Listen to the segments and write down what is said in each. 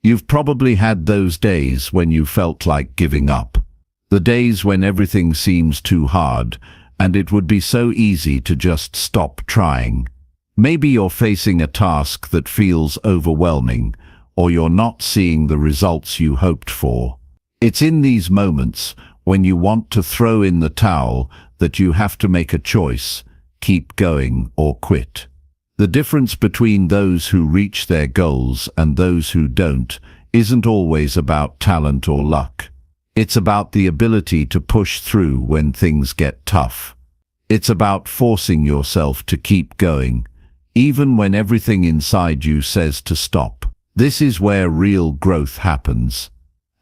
You've probably had those days when you felt like giving up. The days when everything seems too hard, and it would be so easy to just stop trying. Maybe you're facing a task that feels overwhelming, or you're not seeing the results you hoped for. It's in these moments, when you want to throw in the towel, that you have to make a choice: keep going or quit. The difference between those who reach their goals and those who don't isn't always about talent or luck. It's about the ability to push through when things get tough. It's about forcing yourself to keep going, even when everything inside you says to stop. This is where real growth happens.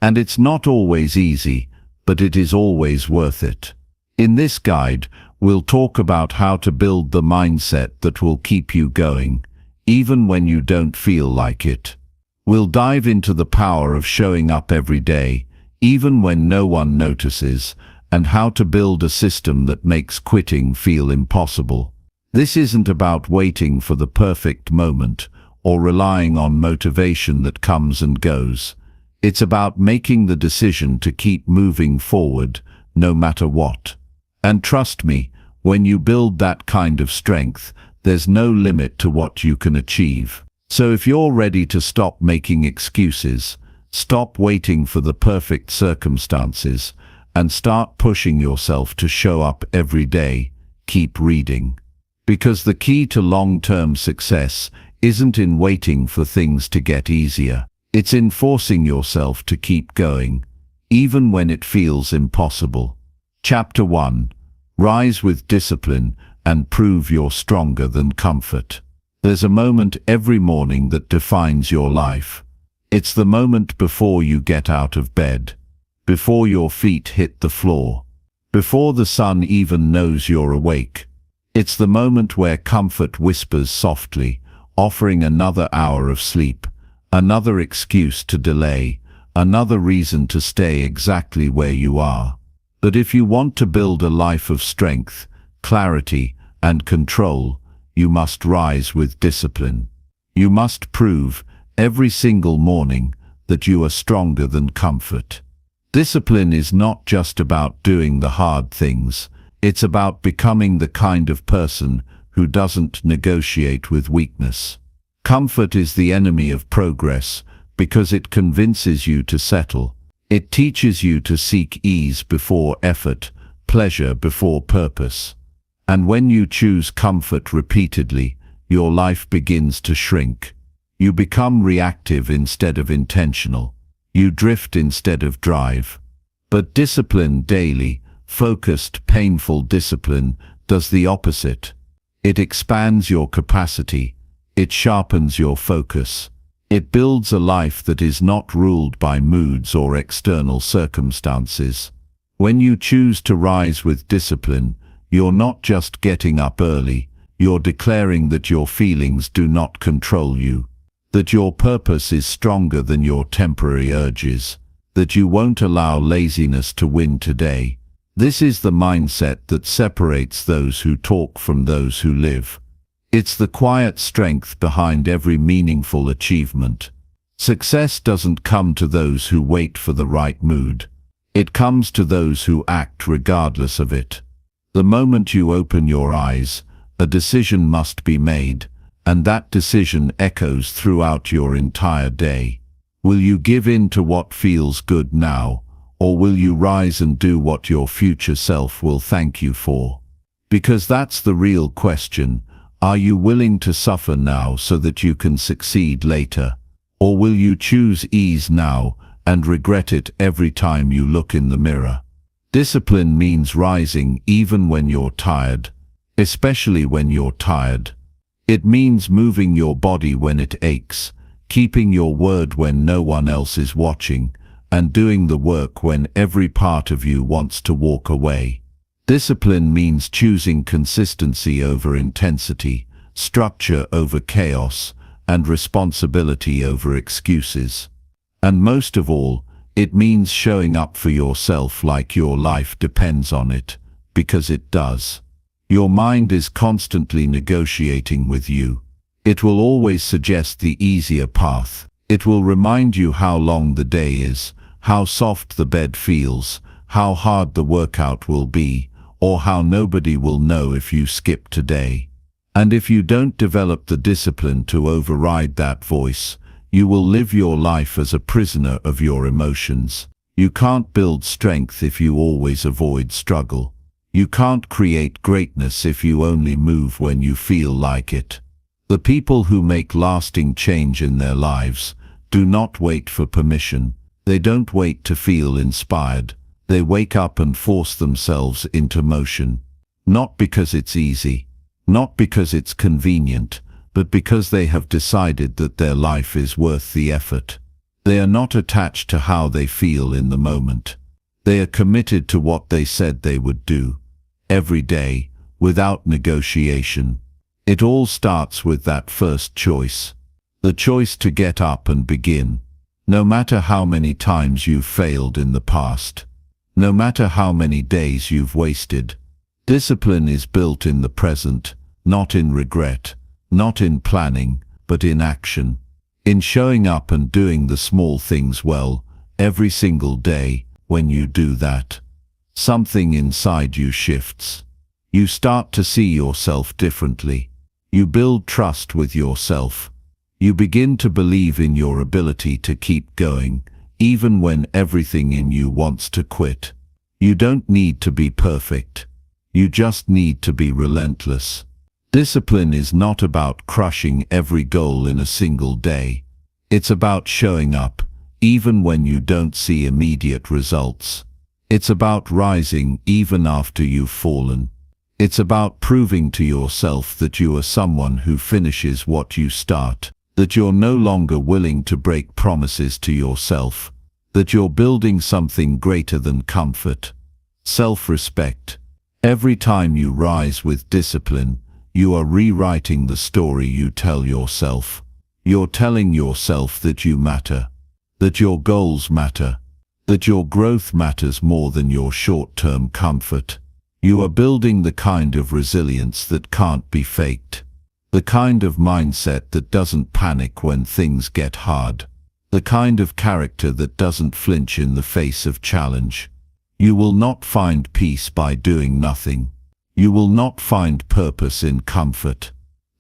And it's not always easy, but it is always worth it. In this guide, we'll talk about how to build the mindset that will keep you going, even when you don't feel like it. We'll dive into the power of showing up every day, even when no one notices, and how to build a system that makes quitting feel impossible. This isn't about waiting for the perfect moment or relying on motivation that comes and goes. It's about making the decision to keep moving forward, no matter what. And trust me, when you build that kind of strength, there's no limit to what you can achieve. So if you're ready to stop making excuses, stop waiting for the perfect circumstances, and start pushing yourself to show up every day, keep reading. Because the key to long-term success isn't in waiting for things to get easier. It's in forcing yourself to keep going, even when it feels impossible. Chapter 1. Rise with discipline and prove you're stronger than comfort. There's a moment every morning that defines your life. It's the moment before you get out of bed, before your feet hit the floor, before the sun even knows you're awake. It's the moment where comfort whispers softly, offering another hour of sleep, another excuse to delay, another reason to stay exactly where you are. But if you want to build a life of strength, clarity, and control, you must rise with discipline. You must prove, every single morning, that you are stronger than comfort. Discipline is not just about doing the hard things. It's about becoming the kind of person who doesn't negotiate with weakness. Comfort is the enemy of progress because it convinces you to settle. It teaches you to seek ease before effort, pleasure before purpose. And when you choose comfort repeatedly, your life begins to shrink. You become reactive instead of intentional. You drift instead of drive. But discipline, daily, focused, painful discipline, does the opposite. It expands your capacity. It sharpens your focus. It builds a life that is not ruled by moods or external circumstances. When you choose to rise with discipline, you're not just getting up early, you're declaring that your feelings do not control you, that your purpose is stronger than your temporary urges, that you won't allow laziness to win today. This is the mindset that separates those who talk from those who live. It's the quiet strength behind every meaningful achievement. Success doesn't come to those who wait for the right mood. It comes to those who act regardless of it. The moment you open your eyes, a decision must be made, and that decision echoes throughout your entire day. Will you give in to what feels good now, or will you rise and do what your future self will thank you for? Because that's the real question. Are you willing to suffer now so that you can succeed later? Or will you choose ease now and regret it every time you look in the mirror? Discipline means rising even when you're tired, especially when you're tired. It means moving your body when it aches, keeping your word when no one else is watching, and doing the work when every part of you wants to walk away. Discipline means choosing consistency over intensity, structure over chaos, and responsibility over excuses. And most of all, it means showing up for yourself like your life depends on it, because it does. Your mind is constantly negotiating with you. It will always suggest the easier path. It will remind you how long the day is, how soft the bed feels, how hard the workout will be, or how nobody will know if you skip today. And if you don't develop the discipline to override that voice, you will live your life as a prisoner of your emotions. You can't build strength if you always avoid struggle. You can't create greatness if you only move when you feel like it. The people who make lasting change in their lives do not wait for permission. They don't wait to feel inspired. They wake up and force themselves into motion. Not because it's easy, not because it's convenient, but because they have decided that their life is worth the effort. They are not attached to how they feel in the moment. They are committed to what they said they would do, every day, without negotiation. It all starts with that first choice. The choice to get up and begin. No matter how many times you've failed in the past. No matter how many days you've wasted. Discipline is built in the present, not in regret, not in planning, but in action. In showing up and doing the small things well, every single day. When you do that, something inside you shifts. You start to see yourself differently. You build trust with yourself. You begin to believe in your ability to keep going, even when everything in you wants to quit. You don't need to be perfect. You just need to be relentless. Discipline is not about crushing every goal in a single day. It's about showing up, even when you don't see immediate results. It's about rising even after you've fallen. It's about proving to yourself that you are someone who finishes what you start, that you're no longer willing to break promises to yourself, that you're building something greater than comfort. Self-respect. Every time you rise with discipline, you are rewriting the story you tell yourself. You're telling yourself that you matter, that your goals matter, that your growth matters more than your short-term comfort. You are building the kind of resilience that can't be faked, the kind of mindset that doesn't panic when things get hard, the kind of character that doesn't flinch in the face of challenge. You will not find peace by doing nothing. You will not find purpose in comfort.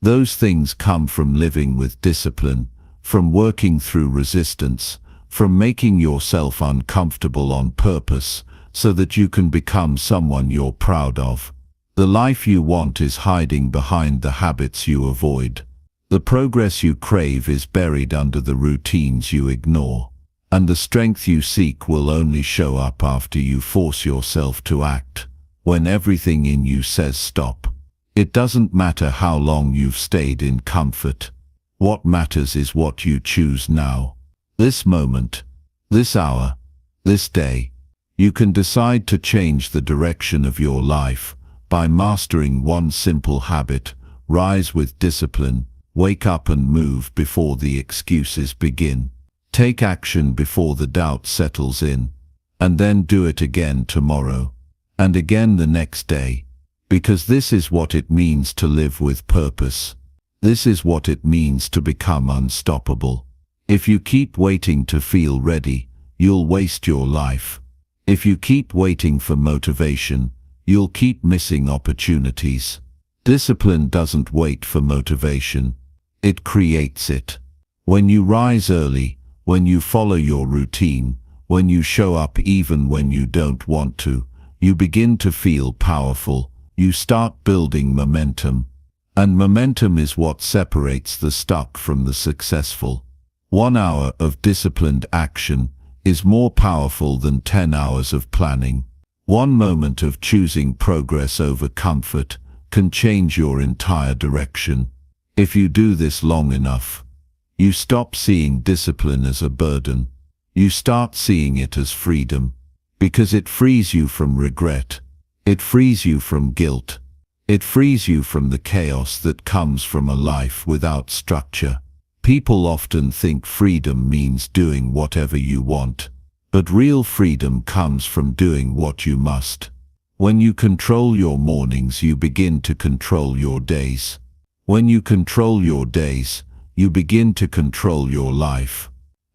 Those things come from living with discipline, from working through resistance, from making yourself uncomfortable on purpose, so that you can become someone you're proud of. The life you want is hiding behind the habits you avoid. The progress you crave is buried under the routines you ignore. And the strength you seek will only show up after you force yourself to act, when everything in you says stop. It doesn't matter how long you've stayed in comfort. What matters is what you choose now. This moment, this hour, this day. You can decide to change the direction of your life by mastering one simple habit. Rise with discipline, wake up and move before the excuses begin. Take action before the doubt settles in, and then do it again tomorrow, and again the next day. Because this is what it means to live with purpose. This is what it means to become unstoppable. If you keep waiting to feel ready, you'll waste your life. If you keep waiting for motivation, you'll keep missing opportunities. Discipline doesn't wait for motivation. It creates it. When you rise early, when you follow your routine, when you show up even when you don't want to, you begin to feel powerful. You start building momentum. And momentum is what separates the stuck from the successful. 1 hour of disciplined action is more powerful than 10 hours of planning. One moment of choosing progress over comfort can change your entire direction. If you do this long enough, you stop seeing discipline as a burden. You start seeing it as freedom, because it frees you from regret. It frees you from guilt. It frees you from the chaos that comes from a life without structure. People often think freedom means doing whatever you want, but real freedom comes from doing what you must. When you control your mornings, you begin to control your days. When you control your days, you begin to control your life.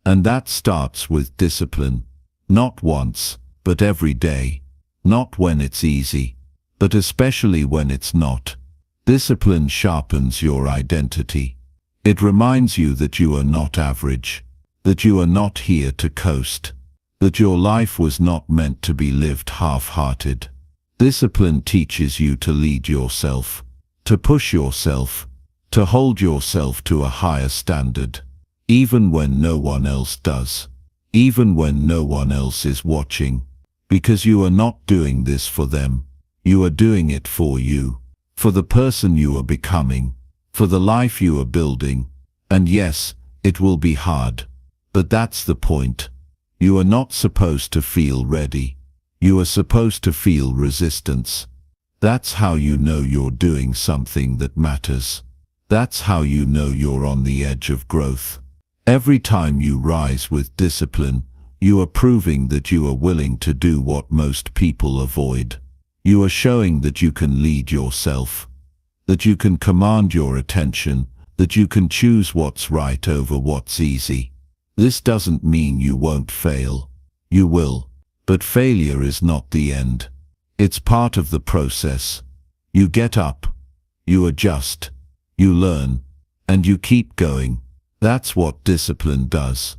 And that starts with discipline. Not once, but every day. Not when it's easy, but especially when it's not. Discipline sharpens your identity. It reminds you that you are not average, that you are not here to coast, that your life was not meant to be lived half-hearted. Discipline teaches you to lead yourself, to push yourself, to hold yourself to a higher standard, even when no one else does, even when no one else is watching, because you are not doing this for them. You are doing it for you, for the person you are becoming, for the life you are building. And yes, it will be hard, but that's the point. You are not supposed to feel ready. You are supposed to feel resistance. That's how you know you're doing something that matters. That's how you know you're on the edge of growth. Every time you rise with discipline, you are proving that you are willing to do what most people avoid. You are showing that you can lead yourself, that you can command your attention, that you can choose what's right over what's easy. This doesn't mean you won't fail. You will. But failure is not the end. It's part of the process. You get up, you adjust, you learn, and you keep going. That's what discipline does.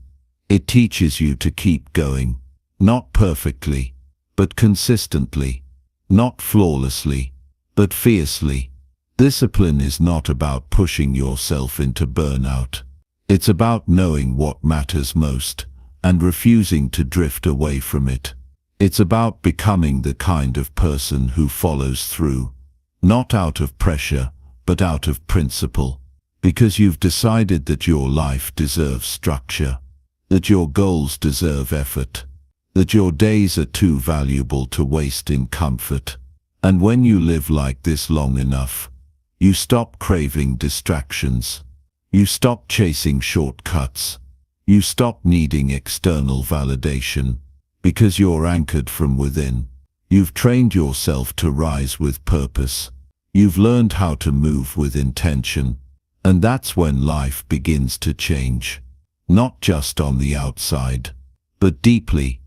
It teaches you to keep going. Not perfectly, but consistently. Not flawlessly, but fiercely. Discipline is not about pushing yourself into burnout. It's about knowing what matters most and refusing to drift away from it. It's about becoming the kind of person who follows through, not out of pressure, but out of principle, because you've decided that your life deserves structure, that your goals deserve effort, that your days are too valuable to waste in comfort. And when you live like this long enough, you stop craving distractions. You stop chasing shortcuts. You stop needing external validation, because you're anchored from within. You've trained yourself to rise with purpose. You've learned how to move with intention. And that's when life begins to change. Not just on the outside, but deeply,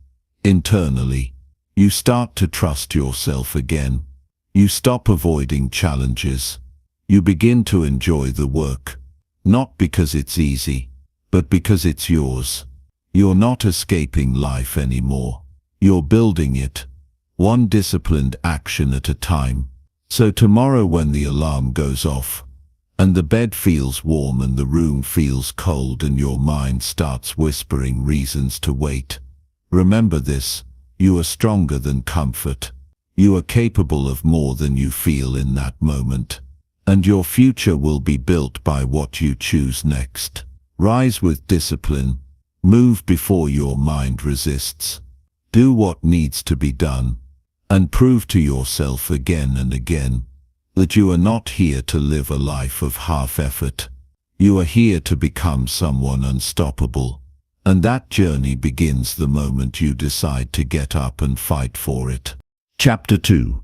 internally. You start to trust yourself again. You stop avoiding challenges. You begin to enjoy the work, not because it's easy, but because it's yours. You're not escaping life anymore. You're building it, one disciplined action at a time. So tomorrow when the alarm goes off, and the bed feels warm and the room feels cold and your mind starts whispering reasons to wait, remember this: you are stronger than comfort. You are capable of more than you feel in that moment. And your future will be built by what you choose next. Rise with discipline. Move before your mind resists. Do what needs to be done. And prove to yourself again and again that you are not here to live a life of half effort. You are here to become someone unstoppable. And that journey begins the moment you decide to get up and fight for it. Chapter 2.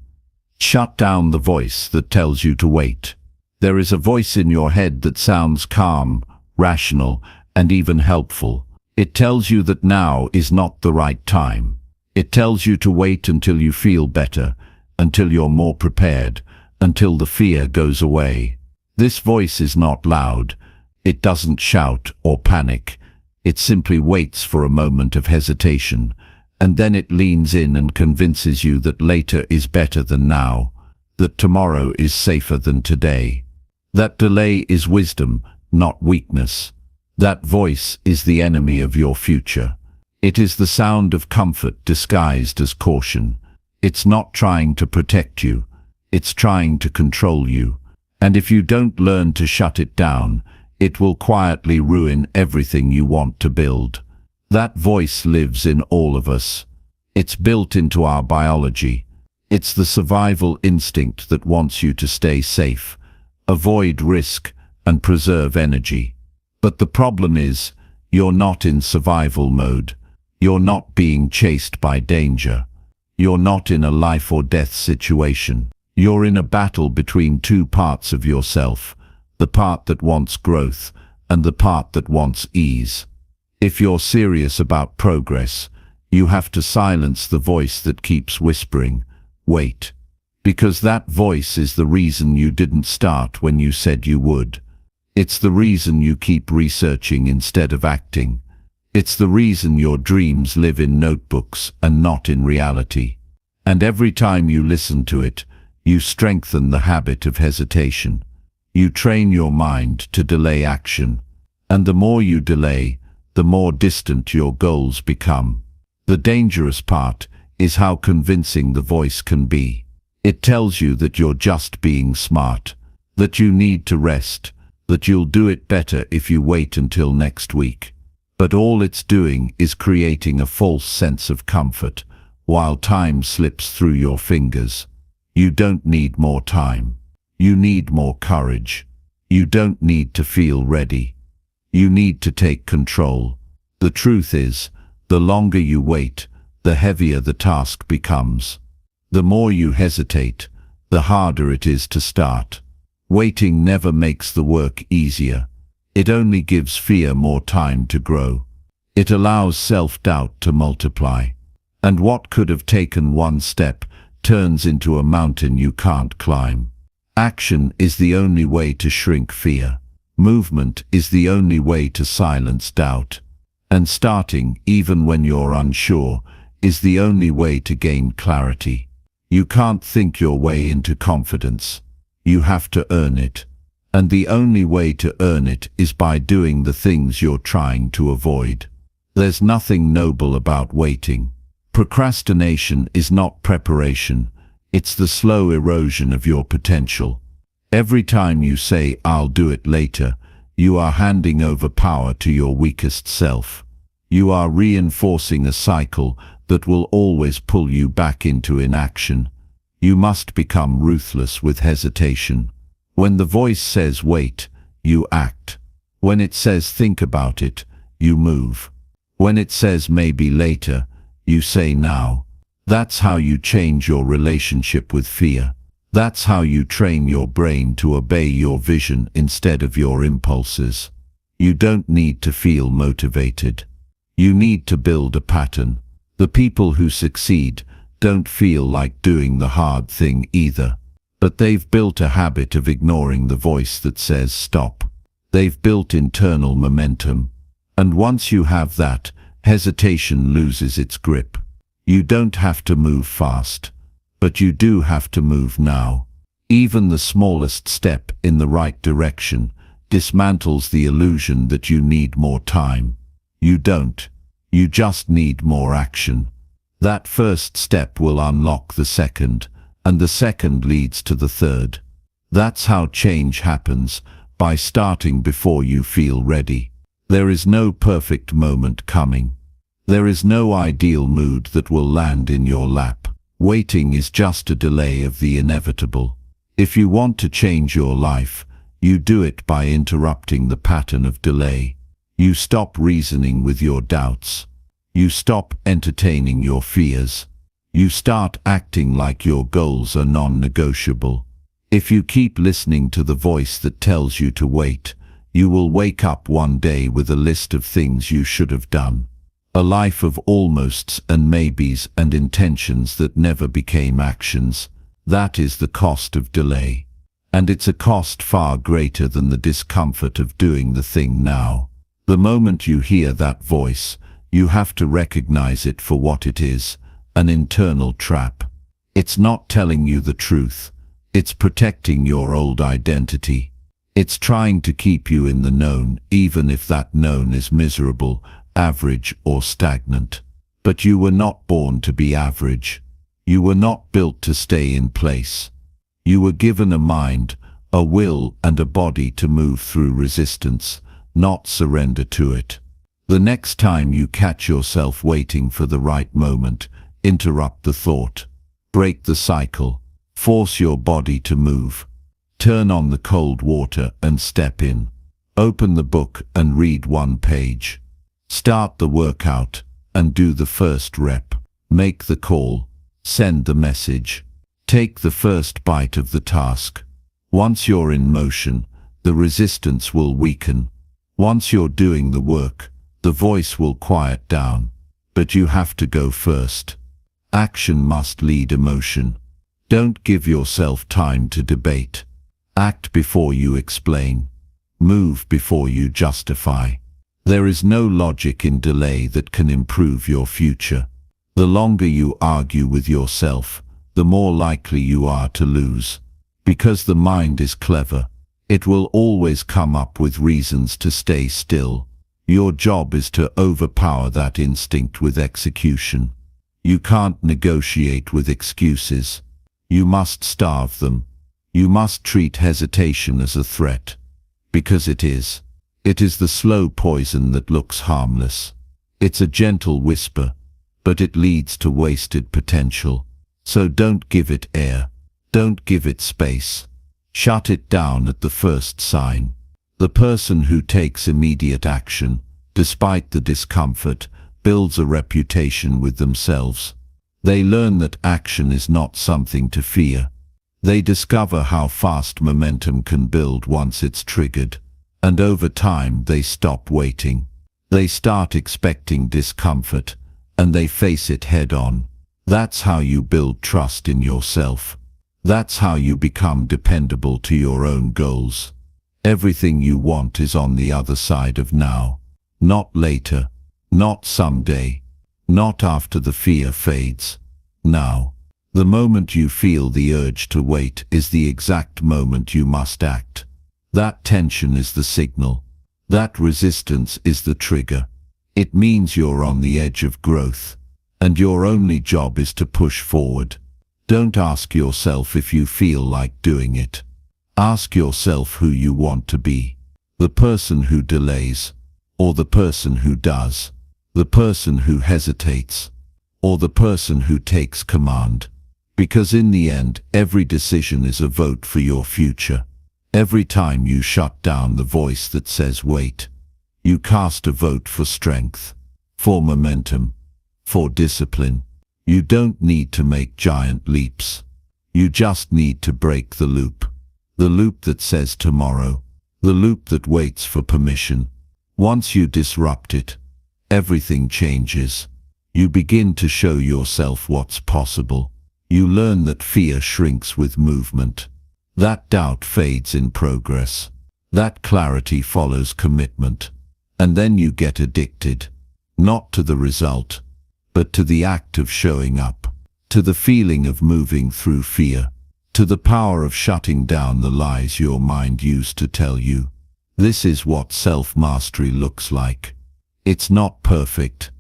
Shut down the voice that tells you to wait. There is a voice in your head that sounds calm, rational, and even helpful. It tells you that now is not the right time. It tells you to wait until you feel better, until you're more prepared, until the fear goes away. This voice is not loud. It doesn't shout or panic. It simply waits for a moment of hesitation, and then it leans in and convinces you that later is better than now, that tomorrow is safer than today. That delay is wisdom, not weakness. That voice is the enemy of your future. It is the sound of comfort disguised as caution. It's not trying to protect you. It's trying to control you. And if you don't learn to shut it down, it will quietly ruin everything you want to build. That voice lives in all of us. It's built into our biology. It's the survival instinct that wants you to stay safe, avoid risk, and preserve energy. But the problem is, you're not in survival mode. You're not being chased by danger. You're not in a life or death situation. You're in a battle between two parts of yourself, the part that wants growth and the part that wants ease. If you're serious about progress, you have to silence the voice that keeps whispering, "Wait." Because that voice is the reason you didn't start when you said you would. It's the reason you keep researching instead of acting. It's the reason your dreams live in notebooks and not in reality. And every time you listen to it, you strengthen the habit of hesitation. You train your mind to delay action. And the more you delay, the more distant your goals become. The dangerous part is how convincing the voice can be. It tells you that you're just being smart, that you need to rest, that you'll do it better if you wait until next week. But all it's doing is creating a false sense of comfort, while time slips through your fingers. You don't need more time. You need more courage. You don't need to feel ready. You need to take control. The truth is, the longer you wait, the heavier the task becomes. The more you hesitate, the harder it is to start. Waiting never makes the work easier. It only gives fear more time to grow. It allows self-doubt to multiply. And what could have taken one step turns into a mountain you can't climb. Action is the only way to shrink fear. Movement is the only way to silence doubt. And starting, even when you're unsure, is the only way to gain clarity. You can't think your way into confidence. You have to earn it. And the only way to earn it is by doing the things you're trying to avoid. There's nothing noble about waiting. Procrastination is not preparation. It's the slow erosion of your potential. Every time you say, "I'll do it later," you are handing over power to your weakest self. You are reinforcing a cycle that will always pull you back into inaction. You must become ruthless with hesitation. When the voice says wait, you act. When it says think about it, you move. When it says maybe later, you say now. That's how you change your relationship with fear. That's how you train your brain to obey your vision instead of your impulses. You don't need to feel motivated. You need to build a pattern. The people who succeed don't feel like doing the hard thing either. But they've built a habit of ignoring the voice that says stop. They've built internal momentum. And once you have that, hesitation loses its grip. You don't have to move fast, but you do have to move now. Even the smallest step in the right direction dismantles the illusion that you need more time. You don't. You just need more action. That first step will unlock the second, and the second leads to the third. That's how change happens, by starting before you feel ready. There is no perfect moment coming. There is no ideal mood that will land in your lap. Waiting is just a delay of the inevitable. If you want to change your life, you do it by interrupting the pattern of delay. You stop reasoning with your doubts. You stop entertaining your fears. You start acting like your goals are non-negotiable. If you keep listening to the voice that tells you to wait, you will wake up one day with a list of things you should have done. A life of almosts and maybes and intentions that never became actions. That is the cost of delay. And it's a cost far greater than the discomfort of doing the thing now. The moment you hear that voice, you have to recognize it for what it is, an internal trap. It's not telling you the truth. It's protecting your old identity. It's trying to keep you in the known, even if that known is miserable, average, or stagnant. But you were not born to be average. You were not built to stay in place. You were given a mind, a will, and a body to move through resistance, not surrender to it. The next time you catch yourself waiting for the right moment, interrupt the thought. Break the cycle. Force your body to move. Turn on the cold water and step in. Open the book and read one page. Start the workout and do the first rep. Make the call. Send the message. Take the first bite of the task. Once you're in motion, the resistance will weaken. Once you're doing the work, The voice will quiet down, but you have to go first. Action must lead emotion. Don't give yourself time to debate. Act before you explain. Move before you justify. There is no logic in delay that can improve your future. The longer you argue with yourself, the more likely you are to lose. Because the mind is clever, it will always come up with reasons to stay still. Your job is to overpower that instinct with execution. You can't negotiate with excuses. You must starve them. You must treat hesitation as a threat. Because it is. It is the slow poison that looks harmless. It's a gentle whisper, but it leads to wasted potential. So don't give it air. Don't give it space. Shut it down at the first sign. The person who takes immediate action, despite the discomfort, builds a reputation with themselves. They learn that action is not something to fear. They discover how fast momentum can build once it's triggered. And over time they stop waiting. They start expecting discomfort, and they face it head on. That's how you build trust in yourself. That's how you become dependable to your own goals. Everything you want is on the other side of now. Not later, not someday, not after the fear fades. Now. The moment you feel the urge to wait is the exact moment you must act. That tension is the signal. That resistance is the trigger. It means you're on the edge of growth, and your only job is to push forward. Don't ask yourself if you feel like doing it. Ask yourself who you want to be. The person who delays, or the person who does. The person who hesitates, or the person who takes command. Because in the end, every decision is a vote for your future. Every time you shut down the voice that says wait, you cast a vote for strength, for momentum, for discipline. You don't need to make giant leaps. You just need to break the loop. The loop that says tomorrow. The loop that waits for permission. Once you disrupt it, everything changes. You begin to show yourself what's possible. You learn that fear shrinks with movement. That doubt fades in progress. That clarity follows commitment. And then you get addicted, not to the result, but to the act of showing up, to the feeling of moving through fear, to the power of shutting down the lies your mind used to tell you. This is what self-mastery looks like. It's not perfect.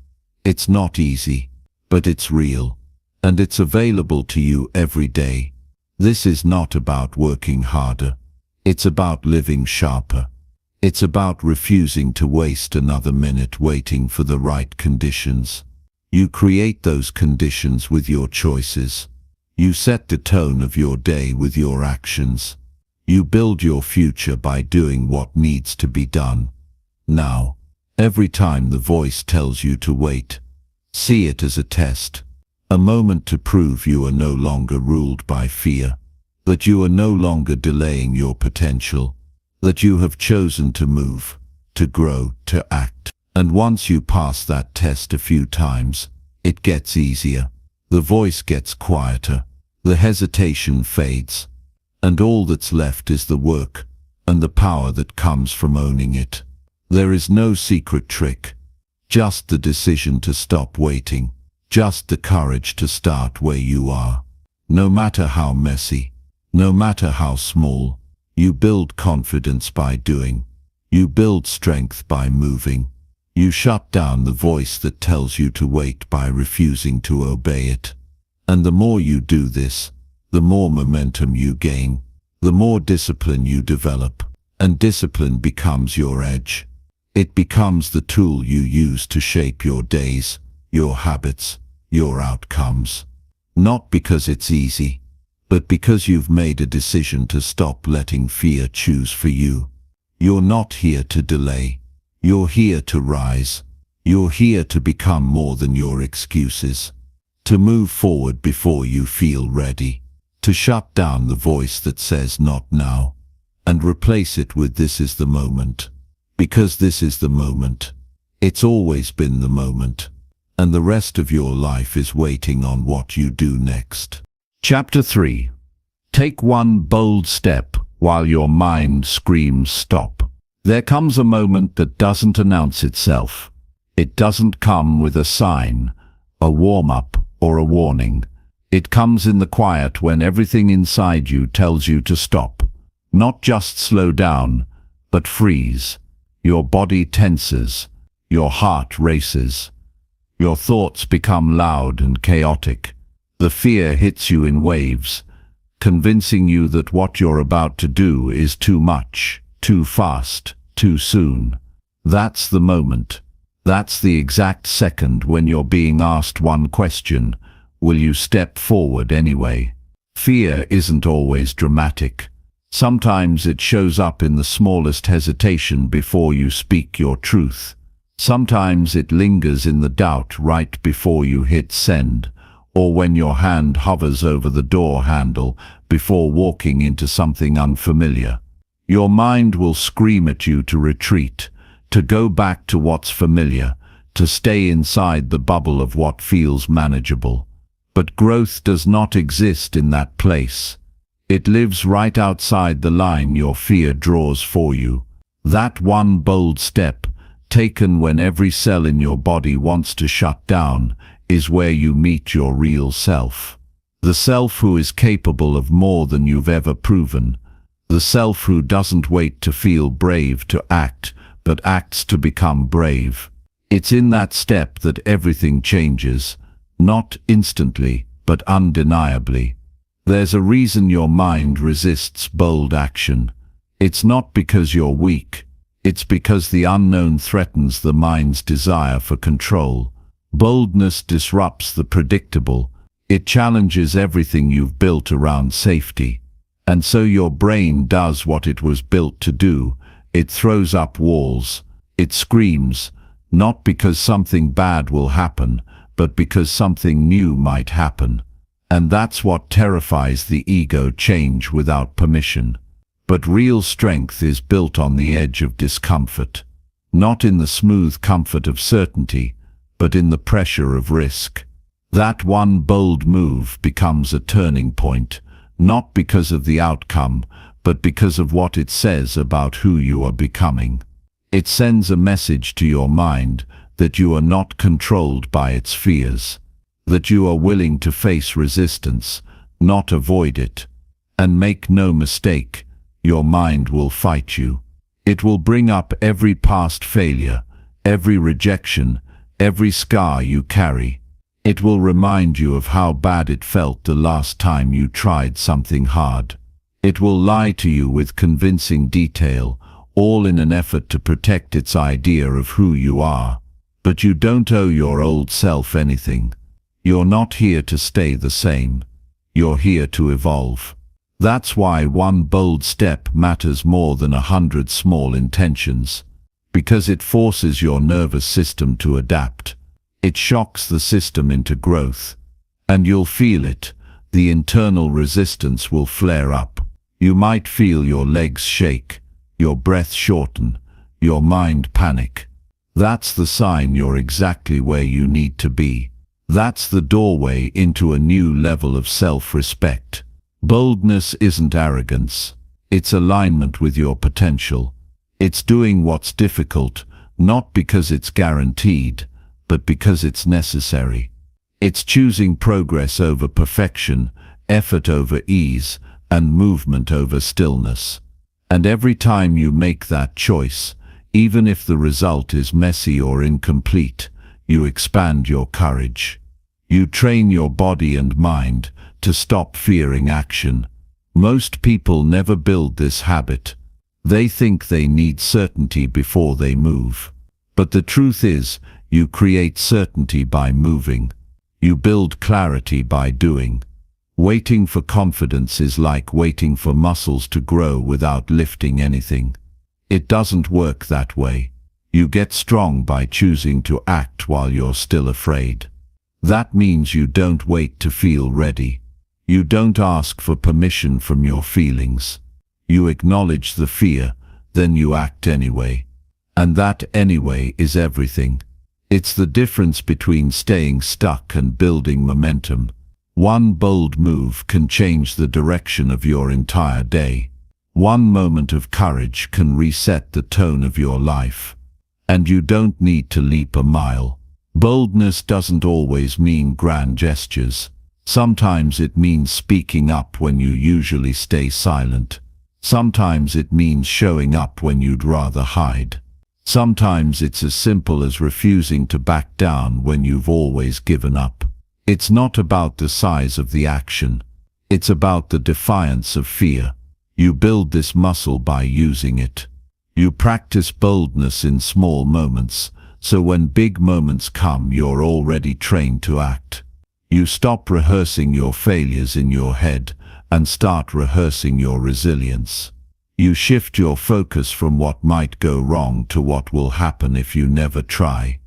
It's not easy, but it's real. And it's available to you every day. This is not about working harder. It's about living sharper. It's about refusing to waste another minute waiting for the right conditions. You create those conditions with your choices. You set the tone of your day with your actions. You build your future by doing what needs to be done. Now, every time the voice tells you to wait, see it as a test. A moment to prove you are no longer ruled by fear, that you are no longer delaying your potential, that you have chosen to move, to grow, to act. And once you pass that test a few times, it gets easier. The voice gets quieter, the hesitation fades, and all that's left is the work and the power that comes from owning it. There is no secret trick, just the decision to stop waiting. Just the courage to start where you are. No matter how messy, no matter how small, you build confidence by doing. You build strength by moving. You shut down the voice that tells you to wait by refusing to obey it. And the more you do this, the more momentum you gain, the more discipline you develop, and discipline becomes your edge. It becomes the tool you use to shape your days, your habits, your outcomes. Not because it's easy, but because you've made a decision to stop letting fear choose for you. You're not here to delay. You're here to rise. You're here to become more than your excuses. To move forward before you feel ready. To shut down the voice that says not now, and replace it with this is the moment. Because this is the moment. It's always been the moment, and the rest of your life is waiting on what you do next. Chapter 3. Take one bold step while your mind screams stop. There comes a moment that doesn't announce itself. It doesn't come with a sign, a warm-up, or a warning. It comes in the quiet when everything inside you tells you to stop. Not just slow down, but freeze. Your body tenses. Your heart races. Your thoughts become loud and chaotic. The fear hits you in waves, convincing you that what you're about to do is too much, too fast, too soon. That's the moment. That's the exact second when you're being asked one question: will you step forward anyway? Fear isn't always dramatic. Sometimes it shows up in the smallest hesitation before you speak your truth. Sometimes it lingers in the doubt right before you hit send, or when your hand hovers over the door handle before walking into something unfamiliar. Your mind will scream at you to retreat, to go back to what's familiar, to stay inside the bubble of what feels manageable. But growth does not exist in that place. It lives right outside the line your fear draws for you. That one bold step, taken when every cell in your body wants to shut down, is where you meet your real self. The self who is capable of more than you've ever proven. The self who doesn't wait to feel brave to act, but acts to become brave. It's in that step that everything changes, not instantly, but undeniably. There's a reason your mind resists bold action. It's not because you're weak. It's because the unknown threatens the mind's desire for control. Boldness disrupts the predictable. It challenges everything you've built around safety. And so your brain does what it was built to do. It throws up walls. It screams, not because something bad will happen, but because something new might happen. And that's what terrifies the ego: change without permission. But real strength is built on the edge of discomfort, not in the smooth comfort of certainty, but in the pressure of risk. That one bold move becomes a turning point, not because of the outcome, but because of what it says about who you are becoming. It sends a message to your mind that you are not controlled by its fears, that you are willing to face resistance, not avoid it. And make no mistake, your mind will fight you. It will bring up every past failure, every rejection, every scar you carry. It will remind you of how bad it felt the last time you tried something hard. It will lie to you with convincing detail, all in an effort to protect its idea of who you are. But you don't owe your old self anything. You're not here to stay the same. You're here to evolve. That's why one bold step matters more than 100 small intentions. Because it forces your nervous system to adapt. It shocks the system into growth. And you'll feel it. The internal resistance will flare up. You might feel your legs shake, your breath shorten, your mind panic. That's the sign you're exactly where you need to be. That's the doorway into a new level of self-respect. Boldness isn't arrogance. It's alignment with your potential. It's doing what's difficult, not because it's guaranteed, but because it's necessary. It's choosing progress over perfection, effort over ease, and movement over stillness. And every time you make that choice, even if the result is messy or incomplete, you expand your courage. You train your body and mind to stop fearing action. Most people never build this habit. They think they need certainty before they move. But the truth is, you create certainty by moving. You build clarity by doing. Waiting for confidence is like waiting for muscles to grow without lifting anything. It doesn't work that way. You get strong by choosing to act while you're still afraid. That means you don't wait to feel ready. You don't ask for permission from your feelings. You acknowledge the fear, then you act anyway. And that anyway is everything. It's the difference between staying stuck and building momentum. One bold move can change the direction of your entire day. One moment of courage can reset the tone of your life. And you don't need to leap a mile. Boldness doesn't always mean grand gestures. Sometimes it means speaking up when you usually stay silent. Sometimes it means showing up when you'd rather hide. Sometimes it's as simple as refusing to back down when you've always given up. It's not about the size of the action. It's about the defiance of fear. You build this muscle by using it. You practice boldness in small moments, so when big moments come, you're already trained to act. You stop rehearsing your failures in your head and start rehearsing your resilience. You shift your focus from what might go wrong to what will happen if you never try.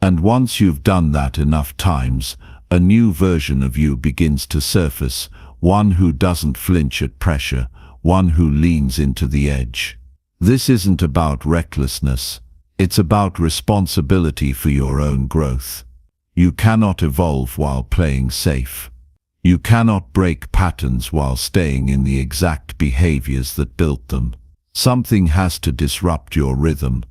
And once you've done that enough times, a new version of you begins to surface, one who doesn't flinch at pressure, one who leans into the edge. This isn't about recklessness, it's about responsibility for your own growth. You cannot evolve while playing safe. You cannot break patterns while staying in the exact behaviors that built them. Something has to disrupt your rhythm,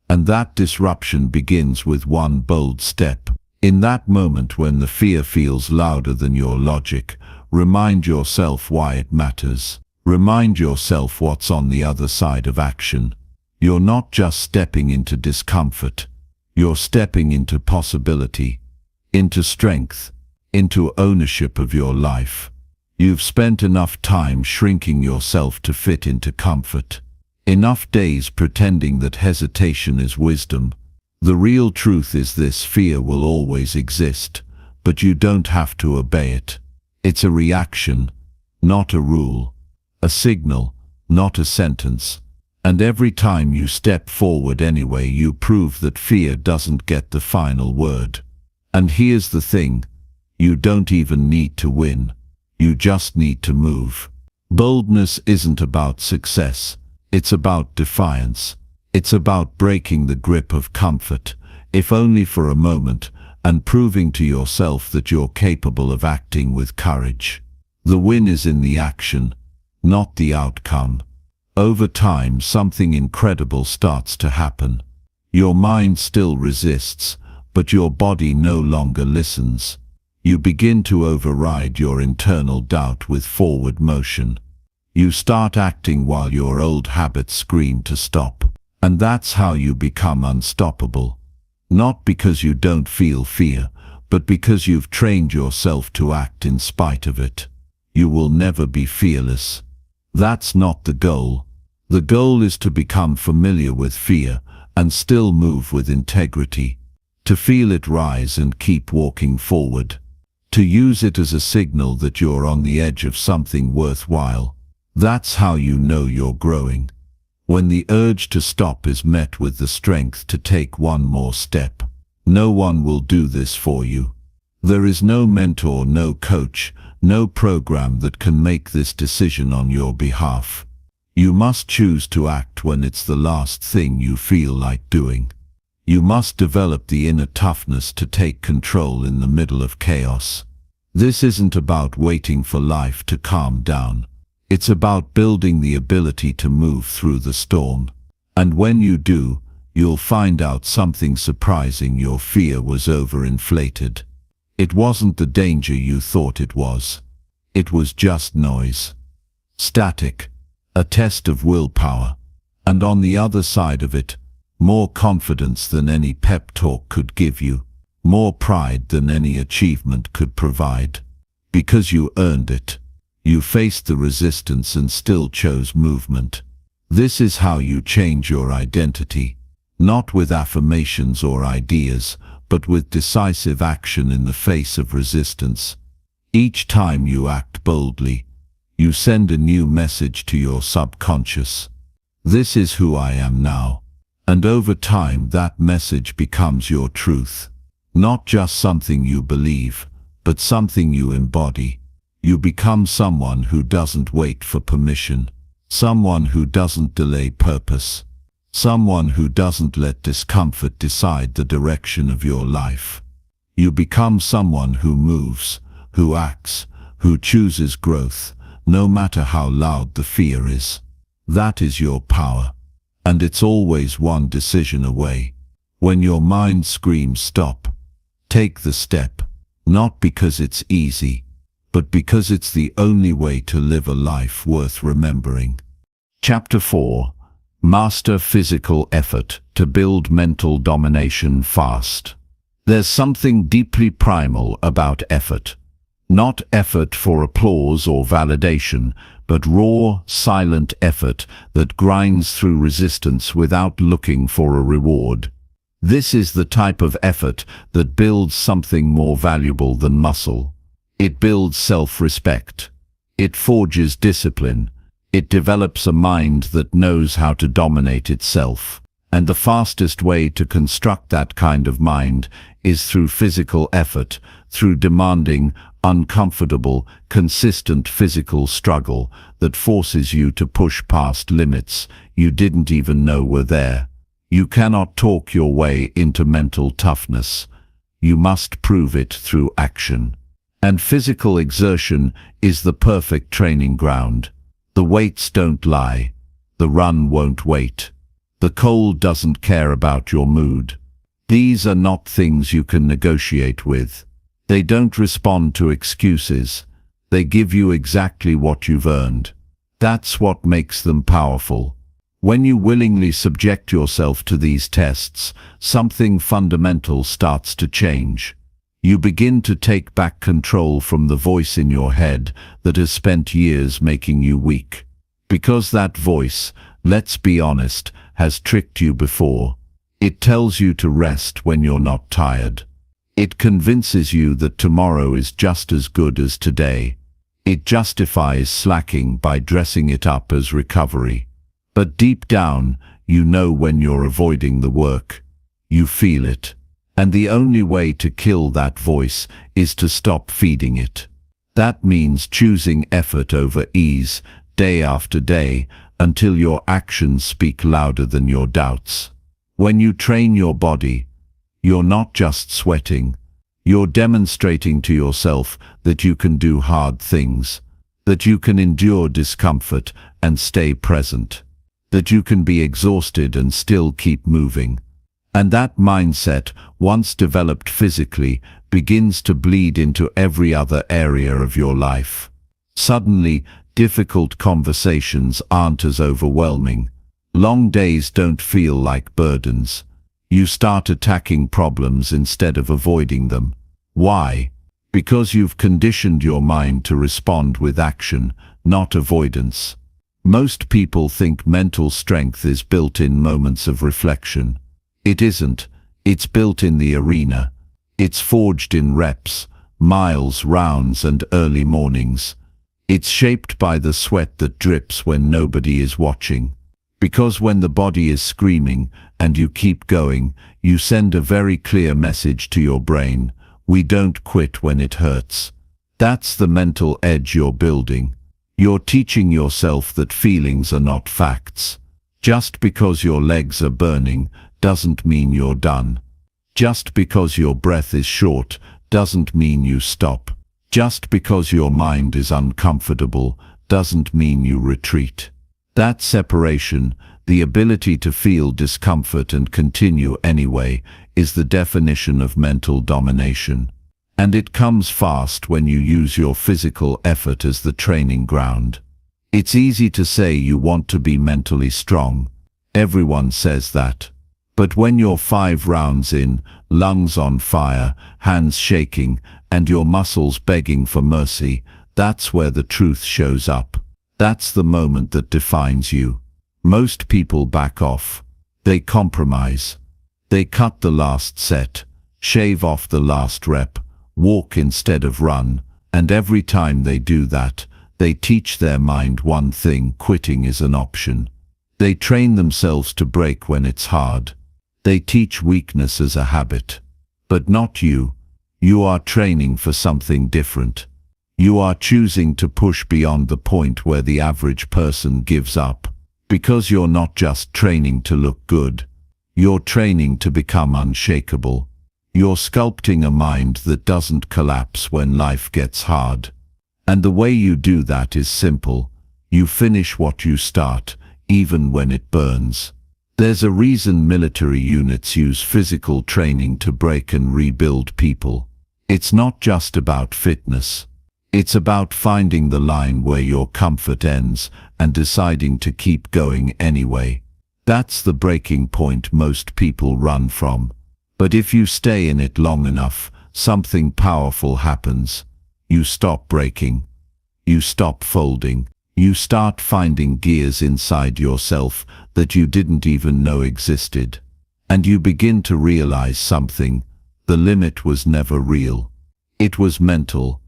and that disruption begins with one bold step. In that moment when the fear feels louder than your logic, remind yourself why it matters. Remind yourself what's on the other side of action. You're not just stepping into discomfort. You're stepping into possibility, into strength, into ownership of your life. You've spent enough time shrinking yourself to fit into comfort. Enough days pretending that hesitation is wisdom. The real truth is this: fear will always exist, but you don't have to obey it. It's a reaction, not a rule. A signal, not a sentence. And every time you step forward anyway, you prove that fear doesn't get the final word. And here's the thing. You don't even need to win. You just need to move. Boldness isn't about success. It's about defiance. It's about breaking the grip of comfort, if only for a moment, and proving to yourself that you're capable of acting with courage. The win is in the action, not the outcome. Over time, something incredible starts to happen. Your mind still resists, but your body no longer listens. You begin to override your internal doubt with forward motion. You start acting while your old habits scream to stop. And that's how you become unstoppable. Not because you don't feel fear, but because you've trained yourself to act in spite of it. You will never be fearless. That's not the goal. The goal is to become familiar with fear and still move with integrity. To feel it rise and keep walking forward. To use it as a signal that you're on the edge of something worthwhile. That's how you know you're growing. When the urge to stop is met with the strength to take one more step. No one will do this for you. There is no mentor, no coach, no program that can make this decision on your behalf. You must choose to act when it's the last thing you feel like doing. You must develop the inner toughness to take control in the middle of chaos. This isn't about waiting for life to calm down. It's about building the ability to move through the storm. And when you do, you'll find out something surprising: your fear was overinflated. It wasn't the danger you thought it was. It was just noise. Static. A test of willpower. And on the other side of it, more confidence than any pep talk could give you. More pride than any achievement could provide. Because you earned it. You faced the resistance and still chose movement. This is how you change your identity. Not with affirmations or ideas, but with decisive action in the face of resistance. Each time you act boldly, you send a new message to your subconscious. This is who I am now. And over time that message becomes your truth. Not just something you believe, but something you embody. You become someone who doesn't wait for permission. Someone who doesn't delay purpose. Someone who doesn't let discomfort decide the direction of your life. You become someone who moves, who acts, who chooses growth, no matter how loud the fear is. That is your power. And it's always one decision away. When your mind screams stop, take the step, not because it's easy, but because it's the only way to live a life worth remembering. Chapter 4. Master physical effort to build mental domination fast. There's something deeply primal about effort. Not effort for applause or validation, but raw, silent effort that grinds through resistance without looking for a reward. This is the type of effort that builds something more valuable than muscle. It builds self-respect. It forges discipline. It develops a mind that knows how to dominate itself. And the fastest way to construct that kind of mind is through physical effort, through demanding, uncomfortable, consistent physical struggle that forces you to push past limits you didn't even know were there. You cannot talk your way into mental toughness. You must prove it through action. And physical exertion is the perfect training ground. The weights don't lie. The run won't wait. The cold doesn't care about your mood. These are not things you can negotiate with. They don't respond to excuses. They give you exactly what you've earned. That's what makes them powerful. When you willingly subject yourself to these tests, something fundamental starts to change. You begin to take back control from the voice in your head that has spent years making you weak. Because that voice, let's be honest, has tricked you before. It tells you to rest when you're not tired. It convinces you that tomorrow is just as good as today. It justifies slacking by dressing it up as recovery. But deep down, you know when you're avoiding the work. You feel it. And the only way to kill that voice is to stop feeding it. That means choosing effort over ease, day after day, until your actions speak louder than your doubts. When you train your body, you're not just sweating. You're demonstrating to yourself that you can do hard things, that you can endure discomfort and stay present, that you can be exhausted and still keep moving. And that mindset, once developed physically, begins to bleed into every other area of your life. Suddenly, difficult conversations aren't as overwhelming. Long days don't feel like burdens. You start attacking problems instead of avoiding them. Why? Because you've conditioned your mind to respond with action, not avoidance. Most people think mental strength is built in moments of reflection. It isn't. It's built in the arena. It's forged in reps, miles, rounds, and early mornings. It's shaped by the sweat that drips when nobody is watching. Because when the body is screaming and you keep going, you send a very clear message to your brain: we don't quit when it hurts. That's the mental edge you're building. You're teaching yourself that feelings are not facts. Just because your legs are burning doesn't mean you're done. Just because your breath is short doesn't mean you stop. Just because your mind is uncomfortable doesn't mean you retreat. That separation, the ability to feel discomfort and continue anyway, is the definition of mental domination. And it comes fast when you use your physical effort as the training ground. It's easy to say you want to be mentally strong. Everyone says that. But when you're 5 rounds in, lungs on fire, hands shaking, and your muscles begging for mercy, that's where the truth shows up. That's the moment that defines you. Most people back off. They compromise. They cut the last set, shave off the last rep, walk instead of run, and every time they do that, they teach their mind one thing: quitting is an option. They train themselves to break when it's hard. They teach weakness as a habit. But not you. You are training for something different. You are choosing to push beyond the point where the average person gives up. Because you're not just training to look good. You're training to become unshakable. You're sculpting a mind that doesn't collapse when life gets hard. And the way you do that is simple. You finish what you start, even when it burns. There's a reason military units use physical training to break and rebuild people. It's not just about fitness. It's about finding the line where your comfort ends and deciding to keep going anyway. That's the breaking point most people run from. But if you stay in it long enough, something powerful happens. You stop breaking. You stop folding. You start finding gears inside yourself that you didn't even know existed. And you begin to realize something. The limit was never real. It was mental.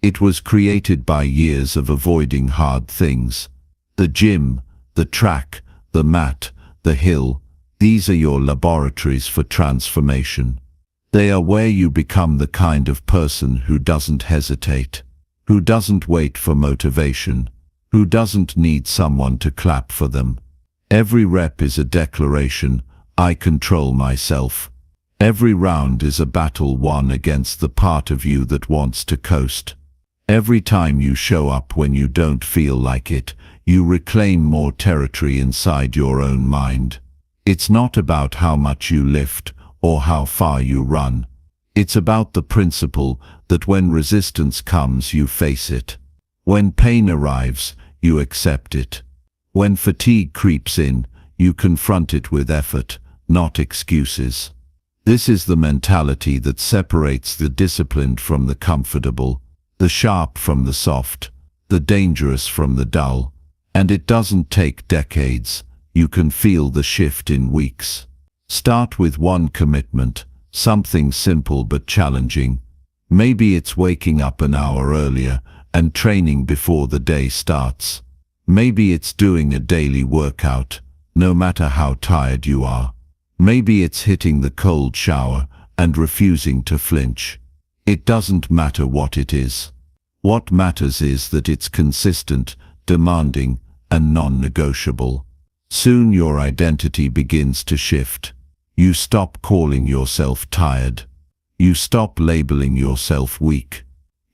It was created by years of avoiding hard things. The gym, the track, the mat, the hill, these are your laboratories for transformation. They are where you become the kind of person who doesn't hesitate, who doesn't wait for motivation, who doesn't need someone to clap for them. Every rep is a declaration, I control myself. Every round is a battle won against the part of you that wants to coast. Every time you show up when you don't feel like it, you reclaim more territory inside your own mind. It's not about how much you lift or how far you run. It's about the principle that when resistance comes, you face it. When pain arrives, you accept it. When fatigue creeps in, you confront it with effort, not excuses. This is the mentality that separates the disciplined from the comfortable, the sharp from the soft, the dangerous from the dull. And it doesn't take decades. You can feel the shift in weeks. Start with one commitment, something simple but challenging. Maybe it's waking up an hour earlier and training before the day starts. Maybe it's doing a daily workout, no matter how tired you are. Maybe it's hitting the cold shower and refusing to flinch. It doesn't matter what it is. What matters is that it's consistent, demanding, and non-negotiable. Soon your identity begins to shift. You stop calling yourself tired. You stop labeling yourself weak.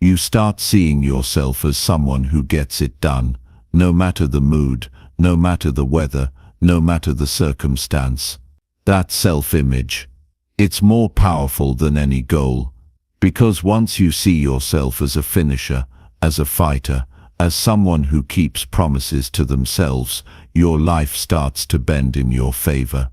You start seeing yourself as someone who gets it done, no matter the mood, no matter the weather, no matter the circumstance. That self-image, it's more powerful than any goal, because once you see yourself as a finisher, as a fighter, as someone who keeps promises to themselves, your life starts to bend in your favor.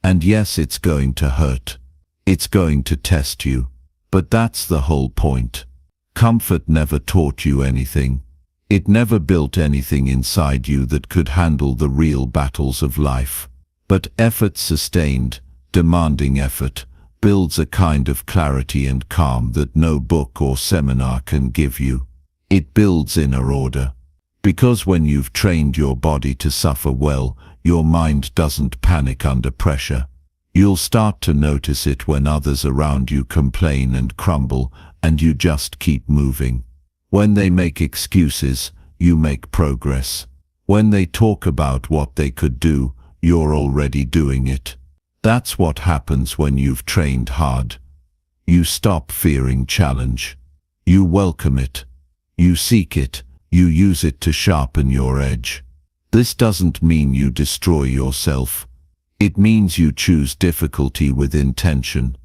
And yes, it's going to hurt. It's going to test you. But that's the whole point. Comfort never taught you anything. It never built anything inside you that could handle the real battles of life. But effort, sustained, demanding effort, builds a kind of clarity and calm that no book or seminar can give you. It builds inner order. Because when you've trained your body to suffer well, your mind doesn't panic under pressure. You'll start to notice it when others around you complain and crumble, and you just keep moving. When they make excuses, you make progress. When they talk about what they could do, you're already doing it. That's what happens when you've trained hard. You stop fearing challenge. You welcome it. You seek it. You use it to sharpen your edge. This doesn't mean you destroy yourself. It means you choose difficulty with intention.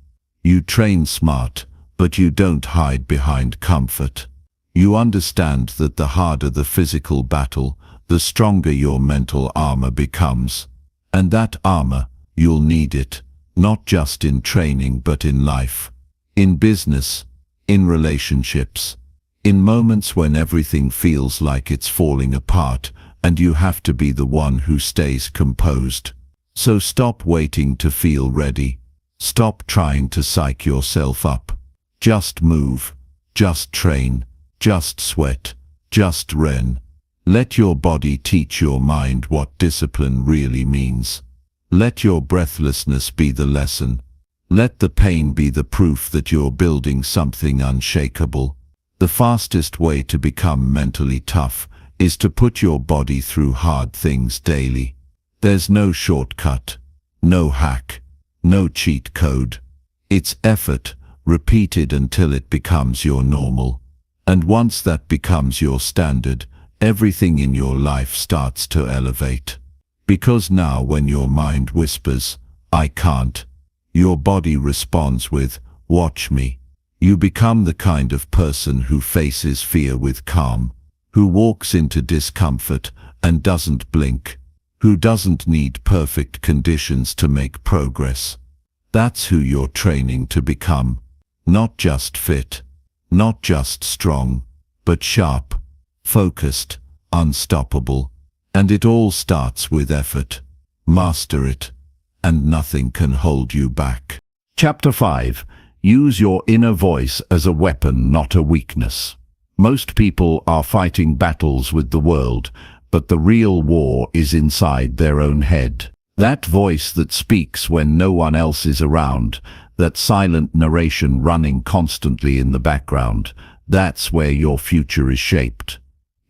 You train smart, but you don't hide behind comfort. You understand that the harder the physical battle, the stronger your mental armor becomes. And that armor, you'll need it, not just in training but in life, in business, in relationships, in moments when everything feels like it's falling apart and you have to be the one who stays composed. So stop waiting to feel ready. Stop trying to psych yourself up. Just move, just train, just sweat, just run. Let your body teach your mind what discipline really means. Let your breathlessness be the lesson. Let the pain be the proof that you're building something unshakable. The fastest way to become mentally tough is to put your body through hard things daily. There's no shortcut, no hack, no cheat code. It's effort, repeated until it becomes your normal. And once that becomes your standard, everything in your life starts to elevate. Because now when your mind whispers, "I can't," your body responds with, "Watch me." You become the kind of person who faces fear with calm, who walks into discomfort and doesn't blink, who doesn't need perfect conditions to make progress. That's who you're training to become. Not just fit, not just strong, but sharp, focused, unstoppable. And it all starts with effort. Master it, and nothing can hold you back. Chapter 5. Use your inner voice as a weapon, not a weakness. Most people are fighting battles with the world, but the real war is inside their own head. That voice that speaks when no one else is around, that silent narration running constantly in the background, that's where your future is shaped.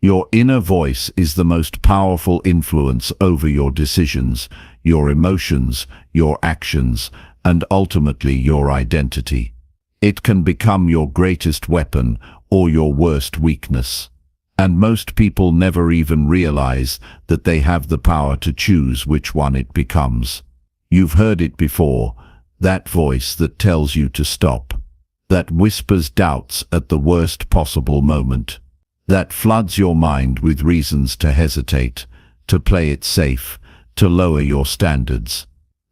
Your inner voice is the most powerful influence over your decisions, your emotions, your actions, and ultimately your identity. It can become your greatest weapon or your worst weakness. And most people never even realize that they have the power to choose which one it becomes. You've heard it before, that voice that tells you to stop, that whispers doubts at the worst possible moment, that floods your mind with reasons to hesitate, to play it safe, to lower your standards.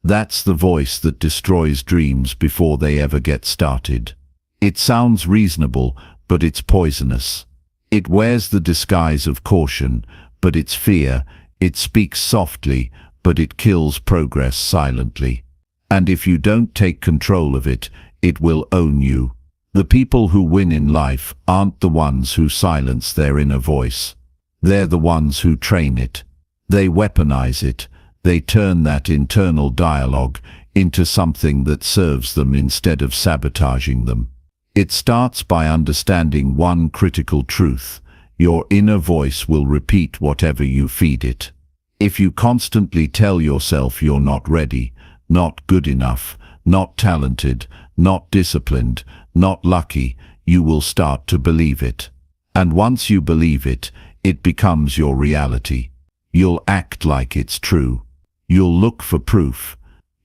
That's the voice that destroys dreams before they ever get started. It sounds reasonable, but it's poisonous. It wears the disguise of caution, but it's fear. It speaks softly, but it kills progress silently. And if you don't take control of it, it will own you. The people who win in life aren't the ones who silence their inner voice. They're the ones who train it. They weaponize it. They turn that internal dialogue into something that serves them instead of sabotaging them. It starts by understanding one critical truth. Your inner voice will repeat whatever you feed it. If you constantly tell yourself you're not ready, not good enough, not talented, not disciplined, not lucky, you will start to believe it. And once you believe it, it becomes your reality. You'll act like it's true. You'll look for proof.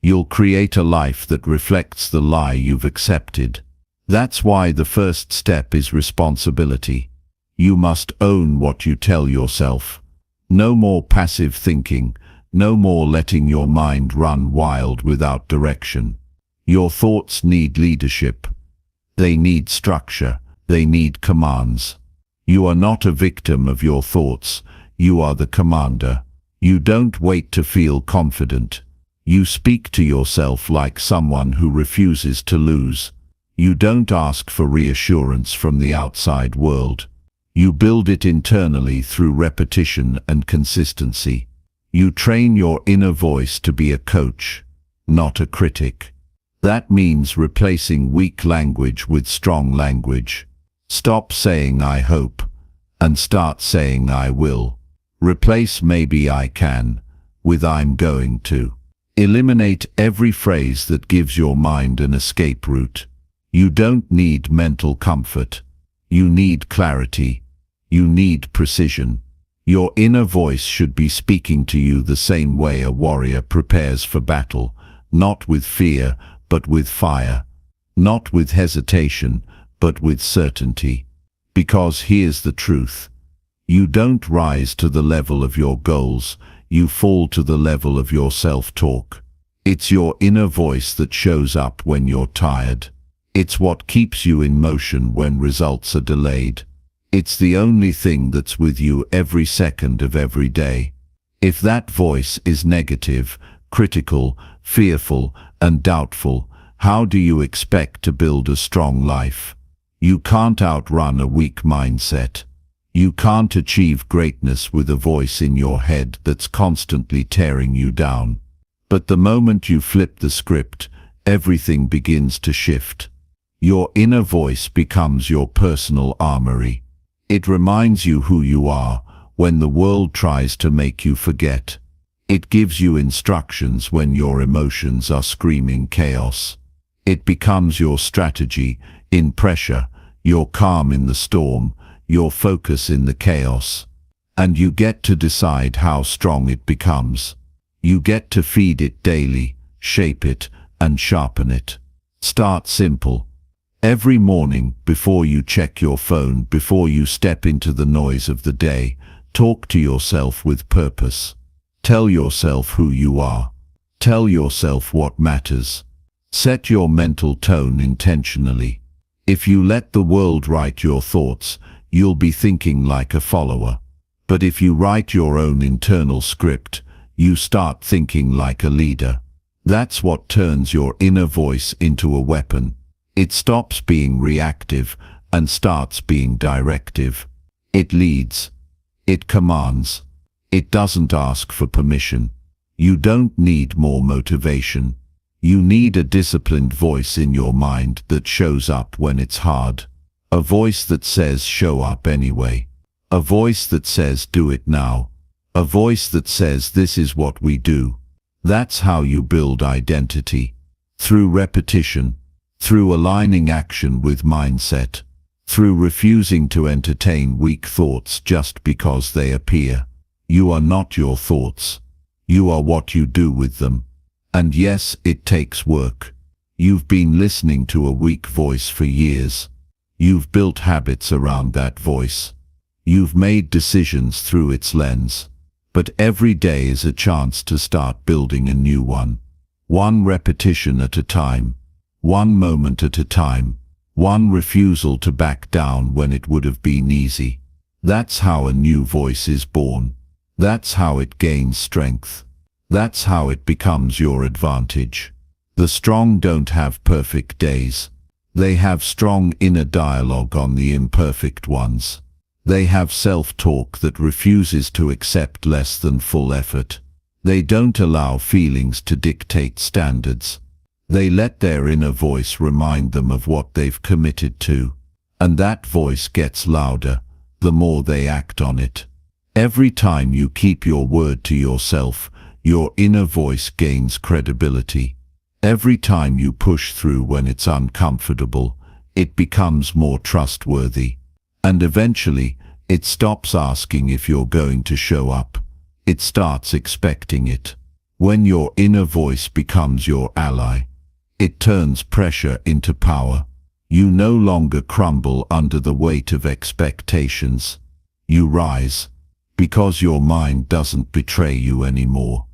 You'll create a life that reflects the lie you've accepted. That's why the first step is responsibility. You must own what you tell yourself. No more passive thinking, no more letting your mind run wild without direction. Your thoughts need leadership. They need structure. They need commands. You are not a victim of your thoughts. You are the commander. You don't wait to feel confident. You speak to yourself like someone who refuses to lose. You don't ask for reassurance from the outside world. You build it internally through repetition and consistency. You train your inner voice to be a coach, not a critic. That means replacing weak language with strong language. Stop saying "I hope" and start saying "I will." Replace "maybe I can" with "I'm going to." Eliminate every phrase that gives your mind an escape route. You don't need mental comfort. You need clarity. You need precision. Your inner voice should be speaking to you the same way a warrior prepares for battle, not with fear, but with fire. Not with hesitation, but with certainty. Because here's the truth. You don't rise to the level of your goals, you fall to the level of your self-talk. It's your inner voice that shows up when you're tired. It's what keeps you in motion when results are delayed. It's the only thing that's with you every second of every day. If that voice is negative, critical, fearful, and doubtful, how do you expect to build a strong life? You can't outrun a weak mindset. You can't achieve greatness with a voice in your head that's constantly tearing you down. But the moment you flip the script, everything begins to shift. Your inner voice becomes your personal armory. It reminds you who you are when the world tries to make you forget. It gives you instructions when your emotions are screaming chaos. It becomes your strategy in pressure, your calm in the storm, your focus in the chaos. And you get to decide how strong it becomes. You get to feed it daily, shape it, and sharpen it. Start simple. Every morning, before you check your phone, before you step into the noise of the day, talk to yourself with purpose. Tell yourself who you are. Tell yourself what matters. Set your mental tone intentionally. If you let the world write your thoughts, you'll be thinking like a follower. But if you write your own internal script, you start thinking like a leader. That's what turns your inner voice into a weapon. It stops being reactive and starts being directive. It leads. It commands. It doesn't ask for permission. You don't need more motivation. You need a disciplined voice in your mind that shows up when it's hard. A voice that says show up anyway. A voice that says do it now. A voice that says this is what we do. That's how you build identity. Through repetition. Through aligning action with mindset. Through refusing to entertain weak thoughts just because they appear. You are not your thoughts. You are what you do with them. And yes, it takes work. You've been listening to a weak voice for years. You've built habits around that voice. You've made decisions through its lens. But every day is a chance to start building a new one. One repetition at a time. One moment at a time. One refusal to back down when it would have been easy. That's how a new voice is born. That's how it gains strength. That's how it becomes your advantage. The strong don't have perfect days. They have strong inner dialogue on the imperfect ones. They have self-talk that refuses to accept less than full effort. They don't allow feelings to dictate standards. They let their inner voice remind them of what they've committed to. And that voice gets louder, the more they act on it. Every time you keep your word to yourself, your inner voice gains credibility. Every time you push through when it's uncomfortable, it becomes more trustworthy. And eventually, it stops asking if you're going to show up. It starts expecting it. When your inner voice becomes your ally, it turns pressure into power. You no longer crumble under the weight of expectations. You rise, because your mind doesn't betray you anymore.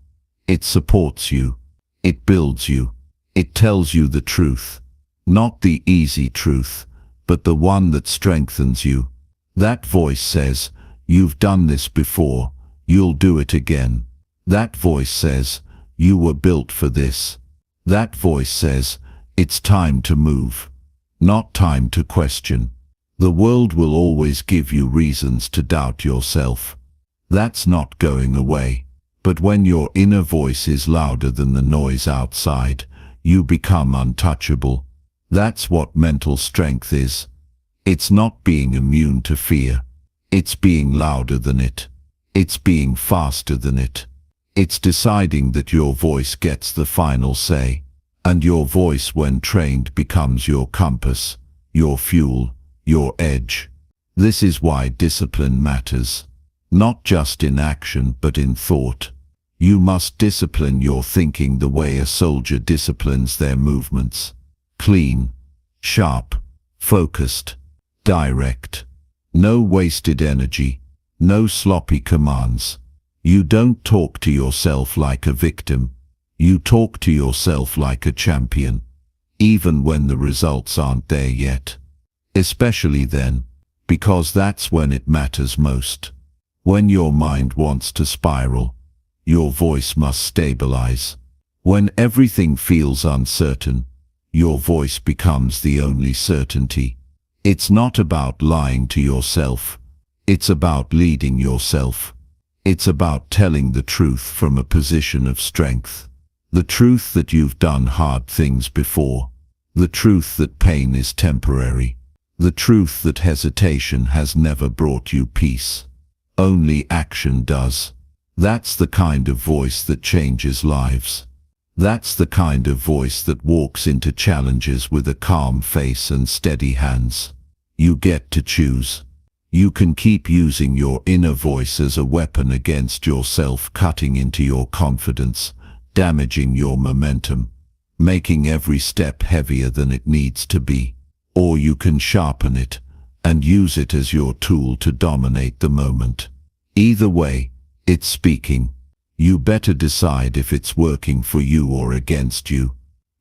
It supports you. It builds you. It tells you the truth. Not the easy truth, but the one that strengthens you. That voice says, you've done this before, you'll do it again. That voice says, you were built for this. That voice says, it's time to move, not time to question. The world will always give you reasons to doubt yourself. That's not going away. But when your inner voice is louder than the noise outside, you become untouchable. That's what mental strength is. It's not being immune to fear. It's being louder than it. It's being faster than it. It's deciding that your voice gets the final say. And your voice, when trained, becomes your compass, your fuel, your edge. This is why discipline matters. Not just in action, but in thought. You must discipline your thinking the way a soldier disciplines their movements. Clean, sharp, focused, direct. No wasted energy, no sloppy commands. You don't talk to yourself like a victim. You talk to yourself like a champion, even when the results aren't there yet. Especially then, because that's when it matters most. When your mind wants to spiral, your voice must stabilize. When everything feels uncertain, your voice becomes the only certainty. It's not about lying to yourself. It's about leading yourself. It's about telling the truth from a position of strength. The truth that you've done hard things before. The truth that pain is temporary. The truth that hesitation has never brought you peace. Only action does. That's the kind of voice that changes lives. That's the kind of voice that walks into challenges with a calm face and steady hands. You get to choose. You can keep using your inner voice as a weapon against yourself, cutting into your confidence, damaging your momentum, making every step heavier than it needs to be. Or you can sharpen it and use it as your tool to dominate the moment. Either way, it's speaking. You better decide if it's working for you or against you,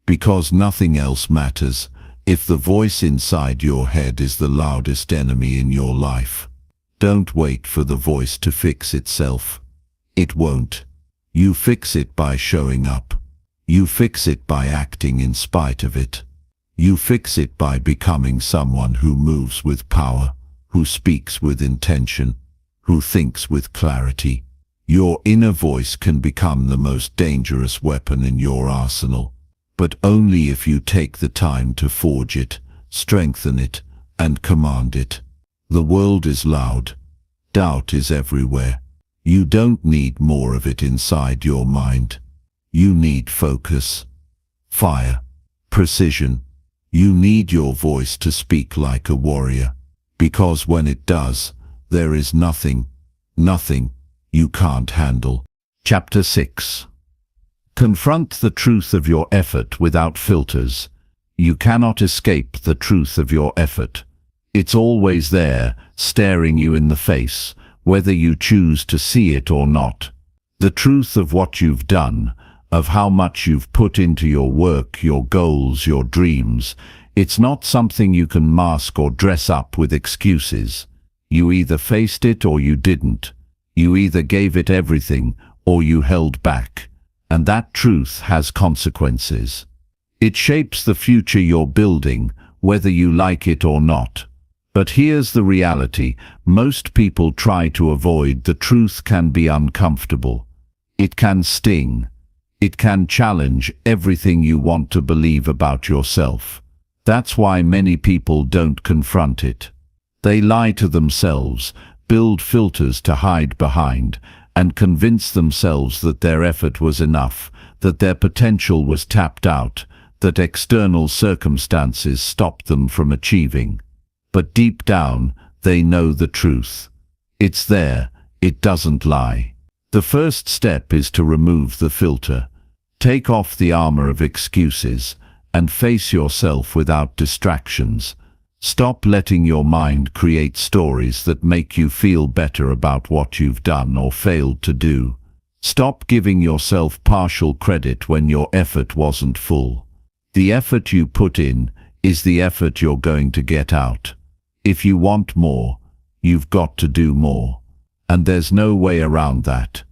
because nothing else matters if the voice inside your head is the loudest enemy in your life. Don't wait for the voice to fix itself. It won't. You fix it by showing up. You fix it by acting in spite of it. You fix it by becoming someone who moves with power, who speaks with intention, who thinks with clarity. Your inner voice can become the most dangerous weapon in your arsenal, but only if you take the time to forge it, strengthen it, and command it. The world is loud. Doubt is everywhere. You don't need more of it inside your mind. You need focus, fire, precision. You need your voice to speak like a warrior, because when it does, there is nothing you can't handle. Chapter 6. Confront the truth of your effort without filters. You cannot escape the truth of your effort. It's always there, staring you in the face, whether you choose to see it or not. The truth of what you've done, of how much you've put into your work, your goals, your dreams. It's not something you can mask or dress up with excuses. You either faced it or you didn't. You either gave it everything or you held back. And that truth has consequences. It shapes the future you're building, whether you like it or not. But here's the reality. Most people try to avoid the truth. Can be uncomfortable. It can sting. It can challenge everything you want to believe about yourself. That's why many people don't confront it. They lie to themselves, build filters to hide behind, and convince themselves that their effort was enough, that their potential was tapped out, that external circumstances stopped them from achieving. But deep down, they know the truth. It's there, it doesn't lie. The first step is to remove the filter. Take off the armor of excuses and face yourself without distractions. Stop letting your mind create stories that make you feel better about what you've done or failed to do. Stop giving yourself partial credit when your effort wasn't full. The effort you put in is the effort you're going to get out. If you want more, you've got to do more. And there's no way around that.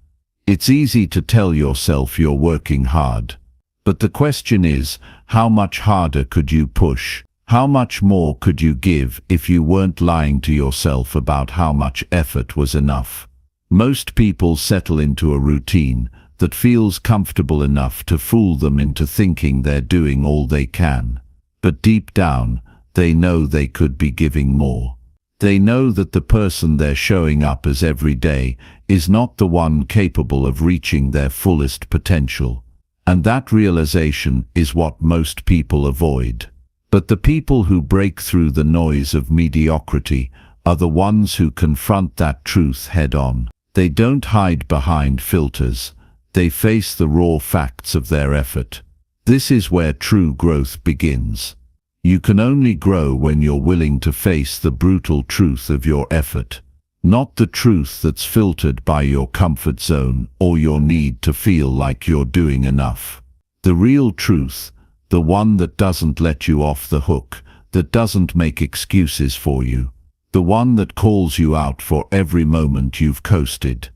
It's easy to tell yourself you're working hard. But the question is, how much harder could you push? How much more could you give if you weren't lying to yourself about how much effort was enough? Most people settle into a routine that feels comfortable enough to fool them into thinking they're doing all they can. But deep down, they know they could be giving more. They know that the person they're showing up as every day is not the one capable of reaching their fullest potential. And that realization is what most people avoid. But the people who break through the noise of mediocrity are the ones who confront that truth head-on. They don't hide behind filters. They face the raw facts of their effort. This is where true growth begins. You can only grow when you're willing to face the brutal truth of your effort, not the truth that's filtered by your comfort zone or your need to feel like you're doing enough. The real truth, the one that doesn't let you off the hook, that doesn't make excuses for you, the one that calls you out for every moment you've coasted,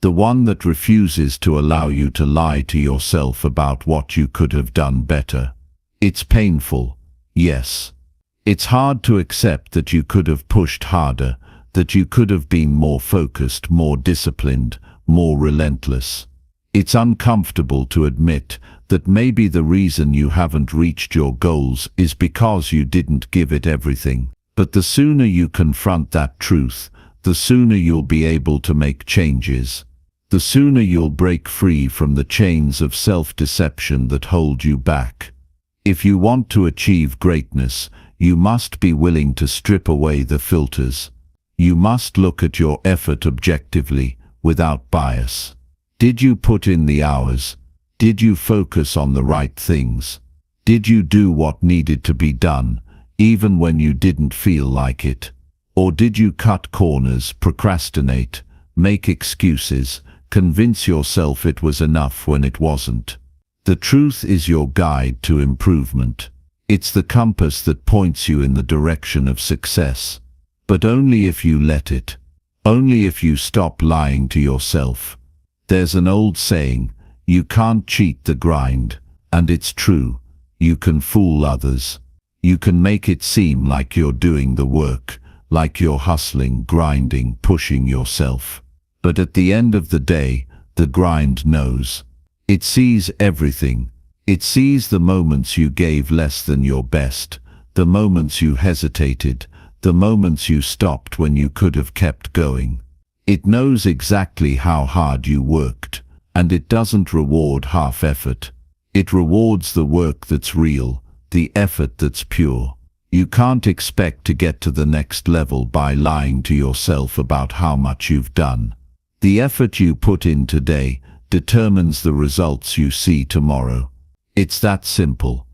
the one that refuses to allow you to lie to yourself about what you could have done better. It's painful. Yes. It's hard to accept that you could have pushed harder, that you could have been more focused, more disciplined, more relentless. It's uncomfortable to admit that maybe the reason you haven't reached your goals is because you didn't give it everything. But the sooner you confront that truth, the sooner you'll be able to make changes. the sooner you'll break free from the chains of self-deception that hold you back. If you want to achieve greatness, you must be willing to strip away the filters. You must look at your effort objectively, without bias. Did you put in the hours? Did you focus on the right things? Did you do what needed to be done, even when you didn't feel like it? Or did you cut corners, procrastinate, make excuses, convince yourself it was enough when it wasn't? The truth is your guide to improvement. It's the compass that points you in the direction of success. But only if you let it. Only if you stop lying to yourself. There's an old saying, you can't cheat the grind, and it's true. You can fool others. You can make it seem like you're doing the work, like you're hustling, grinding, pushing yourself. But at the end of the day, the grind knows. It sees everything. It sees the moments you gave less than your best, the moments you hesitated, the moments you stopped when you could have kept going. It knows exactly how hard you worked, and it doesn't reward half effort. It rewards the work that's real, the effort that's pure. You can't expect to get to the next level by lying to yourself about how much you've done. The effort you put in today determines the results you see tomorrow. It's that simple,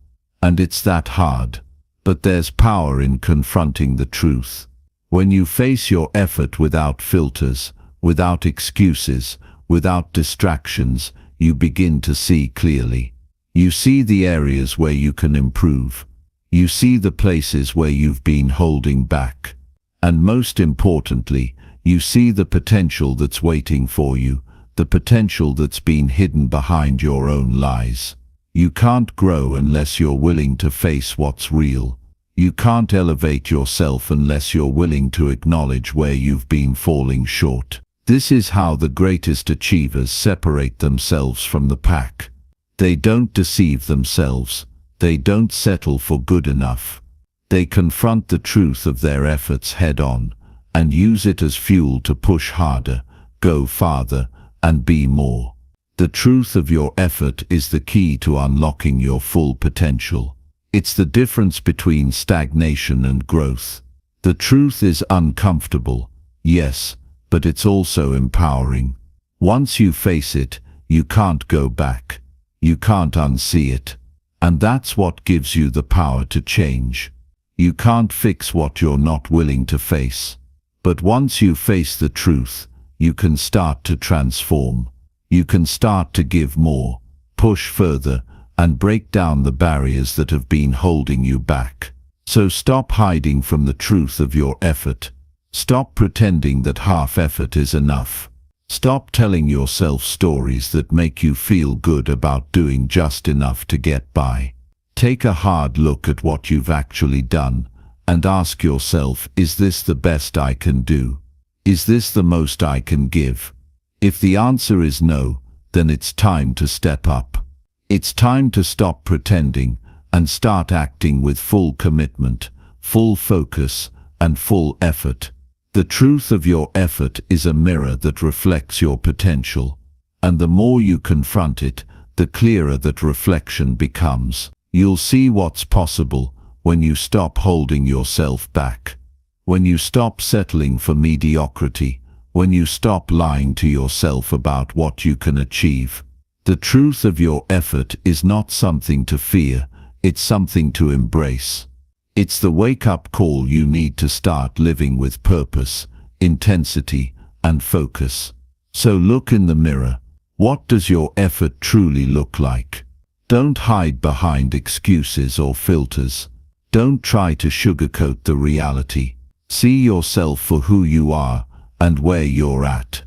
and it's that hard. But there's power in confronting the truth. When you face your effort without filters, without excuses, without distractions, you begin to see clearly. You see the areas where you can improve. You see the places where you've been holding back. And most importantly, you see the potential that's waiting for you, the potential that's been hidden behind your own lies. You can't grow unless you're willing to face what's real. You can't elevate yourself unless you're willing to acknowledge where you've been falling short. This is how the greatest achievers separate themselves from the pack. They don't deceive themselves. They don't settle for good enough. They confront the truth of their efforts head-on and use it as fuel to push harder, go farther, and be more. The truth of your effort is the key to unlocking your full potential. It's the difference between stagnation and growth. The truth is uncomfortable, yes, but it's also empowering. Once you face it, you can't go back. You can't unsee it. And that's what gives you the power to change. You can't fix what you're not willing to face. But once you face the truth, you can start to transform. You can start to give more, push further, and break down the barriers that have been holding you back. So stop hiding from the truth of your effort. Stop pretending that half effort is enough. Stop telling yourself stories that make you feel good about doing just enough to get by. Take a hard look at what you've actually done and ask yourself, is this the best I can do? Is this the most I can give? If the answer is no, then it's time to step up. It's time to stop pretending and start acting with full commitment, full focus, and full effort. The truth of your effort is a mirror that reflects your potential, and the more you confront it, the clearer that reflection becomes. You'll see what's possible when you stop holding yourself back, when you stop settling for mediocrity, when you stop lying to yourself about what you can achieve. The truth of your effort is not something to fear, it's something to embrace. It's the wake-up call you need to start living with purpose, intensity, and focus. So look in the mirror. What does your effort truly look like? Don't hide behind excuses or filters. Don't try to sugarcoat the reality. See yourself for who you are and where you're at.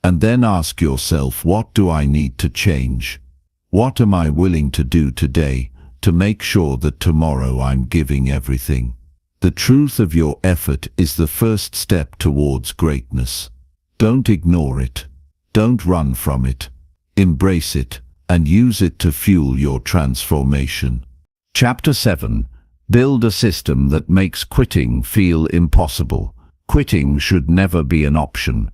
And then ask yourself, what do I need to change? What am I willing to do today to make sure that tomorrow I'm giving everything? The truth of your effort is the first step towards greatness. Don't ignore it. Don't run from it. Embrace it and use it to fuel your transformation. Chapter 7. Build a system that makes quitting feel impossible. Quitting should never be an option.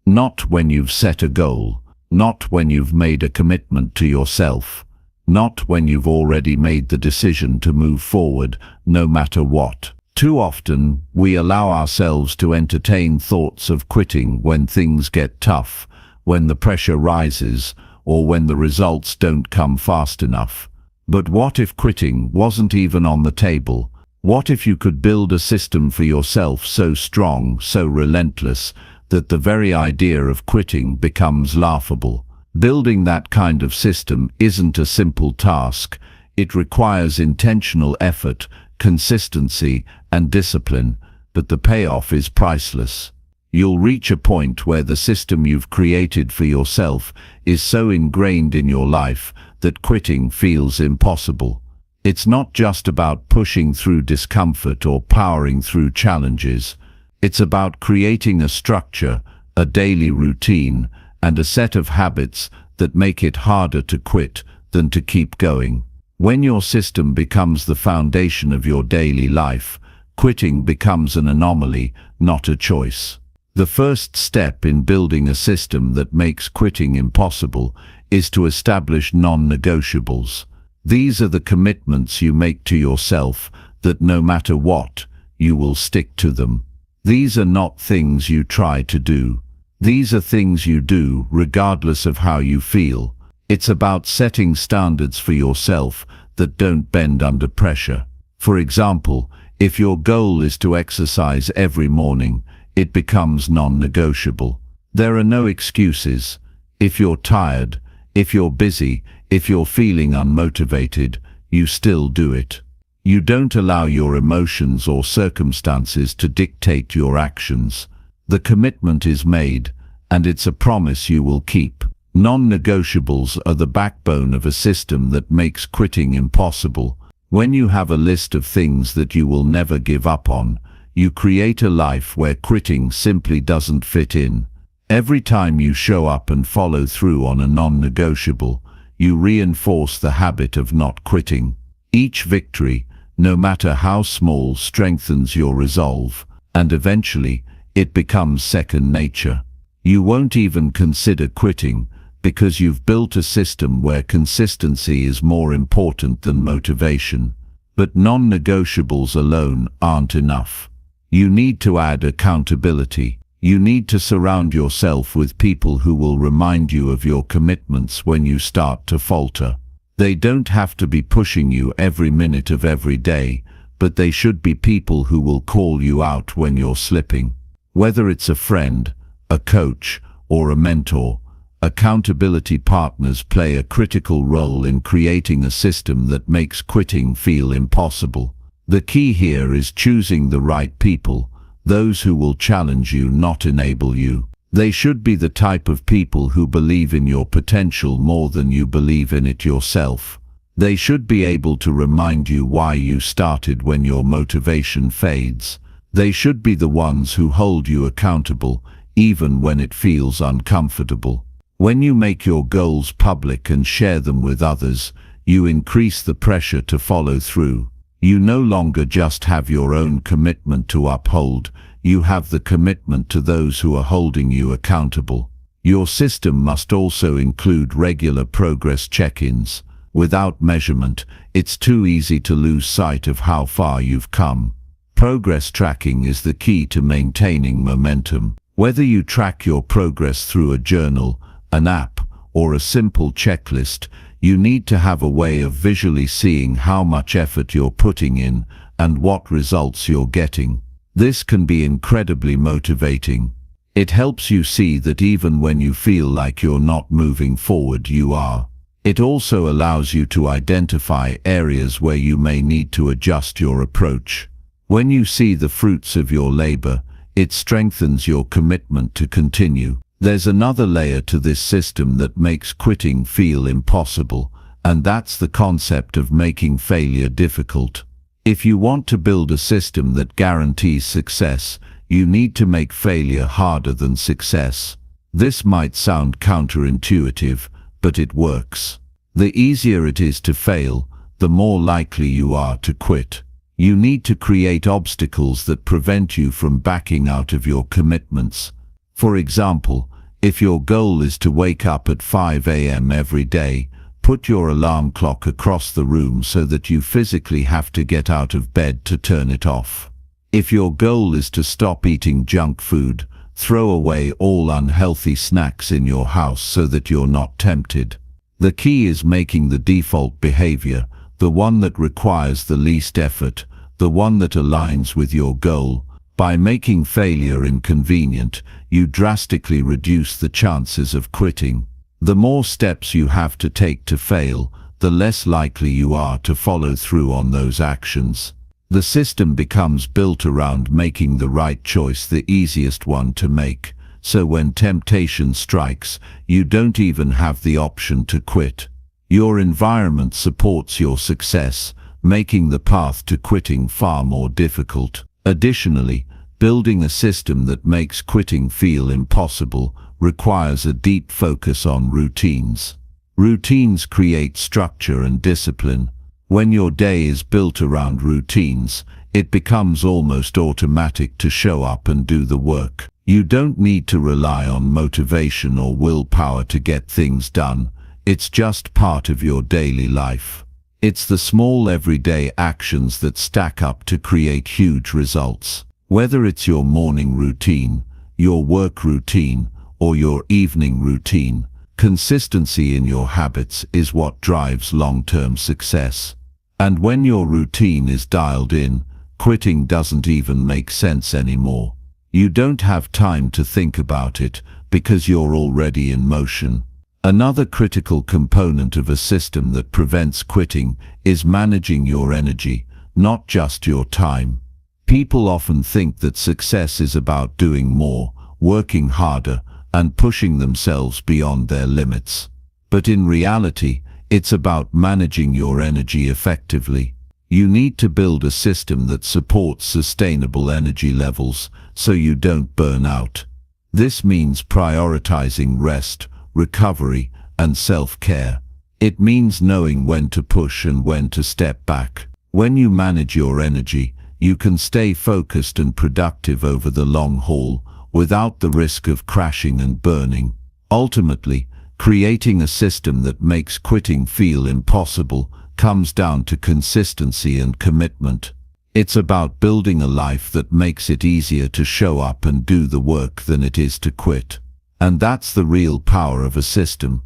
Not when you've set a goal, Not when you've made a commitment to yourself. Not when you've already made the decision to move forward, no matter what. Too often, we allow ourselves to entertain thoughts of quitting when things get tough, when the pressure rises, or when the results don't come fast enough. But what if quitting wasn't even on the table? What if you could build a system for yourself so strong, so relentless, that the very idea of quitting becomes laughable? Building that kind of system isn't a simple task. It requires intentional effort, consistency, and discipline, but the payoff is priceless. You'll reach a point where the system you've created for yourself is so ingrained in your life that quitting feels impossible. It's not just about pushing through discomfort or powering through challenges. It's about creating a structure, a daily routine, and a set of habits that make it harder to quit than to keep going. When your system becomes the foundation of your daily life, quitting becomes an anomaly, not a choice. The first step in building a system that makes quitting impossible is to establish non-negotiables. These are the commitments you make to yourself that no matter what, you will stick to them. These are not things you try to do. These are things you do regardless of how you feel. It's about setting standards for yourself that don't bend under pressure. For example, if your goal is to exercise every morning, it becomes non-negotiable. There are no excuses. If you're tired, if you're busy, if you're feeling unmotivated, you still do it. You don't allow your emotions or circumstances to dictate your actions. The commitment is made, and it's a promise you will keep. Non-negotiables are the backbone of a system that makes quitting impossible. When you have a list of things that you will never give up on, you create a life where quitting simply doesn't fit in. Every time you show up and follow through on a non-negotiable, you reinforce the habit of not quitting. Each victory, no matter how small, strengthens your resolve, and eventually, it becomes second nature. You won't even consider quitting because you've built a system where consistency is more important than motivation. But non-negotiables alone aren't enough. You need to add accountability. You need to surround yourself with people who will remind you of your commitments when you start to falter. They don't have to be pushing you every minute of every day, but they should be people who will call you out when you're slipping. Whether it's a friend, a coach, or a mentor, accountability partners play a critical role in creating a system that makes quitting feel impossible. The key here is choosing the right people, those who will challenge you, not enable you. They should be the type of people who believe in your potential more than you believe in it yourself. They should be able to remind you why you started when your motivation fades. They should be the ones who hold you accountable, even when it feels uncomfortable. When you make your goals public and share them with others, you increase the pressure to follow through. You no longer just have your own commitment to uphold, you have the commitment to those who are holding you accountable. Your system must also include regular progress check-ins. Without measurement, it's too easy to lose sight of how far you've come. Progress tracking is the key to maintaining momentum. Whether you track your progress through a journal, an app, or a simple checklist, you need to have a way of visually seeing how much effort you're putting in and what results you're getting. This can be incredibly motivating. It helps you see that even when you feel like you're not moving forward, you are. It also allows you to identify areas where you may need to adjust your approach. When you see the fruits of your labor, it strengthens your commitment to continue. There's another layer to this system that makes quitting feel impossible, and that's the concept of making failure difficult. If you want to build a system that guarantees success, you need to make failure harder than success. This might sound counterintuitive, but it works. The easier it is to fail, the more likely you are to quit. You need to create obstacles that prevent you from backing out of your commitments. For example, If your goal is to wake up at 5 a.m. every day, put your alarm clock across the room so that you physically have to get out of bed to turn it off. If your goal is to stop eating junk food, throw away all unhealthy snacks in your house so that you're not tempted. The key is making the default behavior, the one that requires the least effort, the one that aligns with your goal. By making failure inconvenient, you drastically reduce the chances of quitting. The more steps you have to take to fail, the less likely you are to follow through on those actions. The system becomes built around making the right choice the easiest one to make, so when temptation strikes, you don't even have the option to quit. Your environment supports your success, making the path to quitting far more difficult. Additionally, building a system that makes quitting feel impossible requires a deep focus on routines. Routines create structure and discipline. When your day is built around routines, it becomes almost automatic to show up and do the work. You don't need to rely on motivation or willpower to get things done. It's just part of your daily life. It's the small everyday actions that stack up to create huge results. Whether it's your morning routine, your work routine, or your evening routine, consistency in your habits is what drives long-term success. And when your routine is dialed in, quitting doesn't even make sense anymore. You don't have time to think about it because you're already in motion. Another critical component of a system that prevents quitting is managing your energy, not just your time. People often think that success is about doing more, working harder, and pushing themselves beyond their limits. But in reality, it's about managing your energy effectively. You need to build a system that supports sustainable energy levels so you don't burn out. This means prioritizing rest, recovery, and self-care. It means knowing when to push and when to step back. When you manage your energy, you can stay focused and productive over the long haul without the risk of crashing and burning. Ultimately, creating a system that makes quitting feel impossible comes down to consistency and commitment. It's about building a life that makes it easier to show up and do the work than it is to quit. And that's the real power of a system.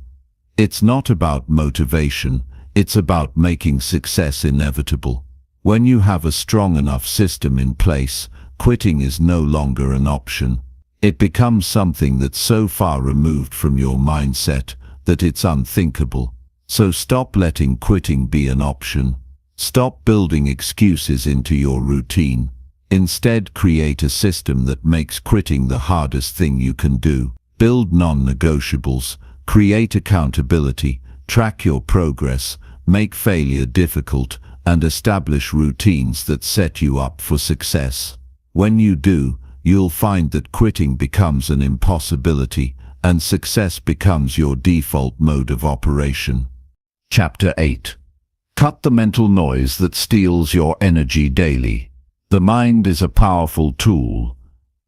It's not about motivation, it's about making success inevitable. When you have a strong enough system in place, quitting is no longer an option. It becomes something that's so far removed from your mindset that it's unthinkable. So stop letting quitting be an option. Stop building excuses into your routine. Instead, create a system that makes quitting the hardest thing you can do. Build non-negotiables, create accountability, track your progress, make failure difficult, and establish routines that set you up for success. When you do, you'll find that quitting becomes an impossibility and success becomes your default mode of operation. Chapter 8. Cut the mental noise that steals your energy daily. The mind is a powerful tool,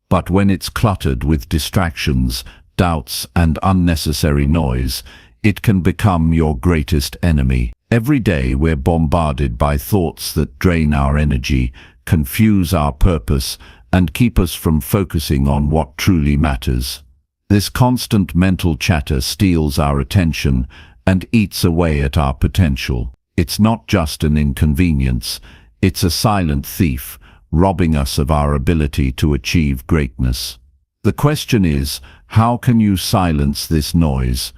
but when it's cluttered with distractions, doubts, and unnecessary noise, it can become your greatest enemy. Every day we're bombarded by thoughts that drain our energy, confuse our purpose, and keep us from focusing on what truly matters. This constant mental chatter steals our attention and eats away at our potential. It's not just an inconvenience, it's a silent thief, robbing us of our ability to achieve greatness. The question is, how can you silence this noise?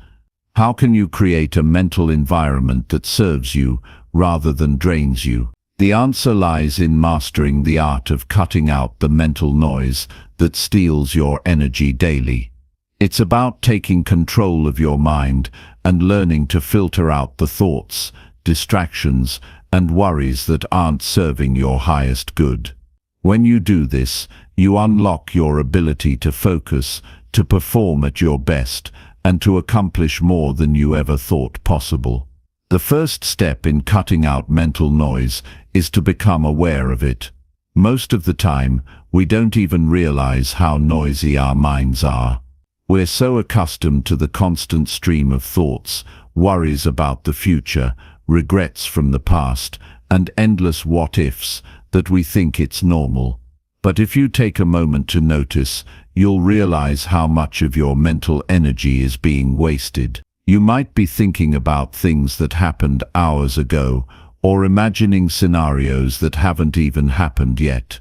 How can you create a mental environment that serves you rather than drains you? The answer lies in mastering the art of cutting out the mental noise that steals your energy daily. It's about taking control of your mind and learning to filter out the thoughts, distractions, and worries that aren't serving your highest good. When you do this, you unlock your ability to focus, to perform at your best, and to accomplish more than you ever thought possible. The first step in cutting out mental noise is to become aware of it. Most of the time, we don't even realize how noisy our minds are. We're so accustomed to the constant stream of thoughts, worries about the future, regrets from the past, and endless what-ifs that we think it's normal. But if you take a moment to notice, you'll realize how much of your mental energy is being wasted. You might be thinking about things that happened hours ago, or imagining scenarios that haven't even happened yet.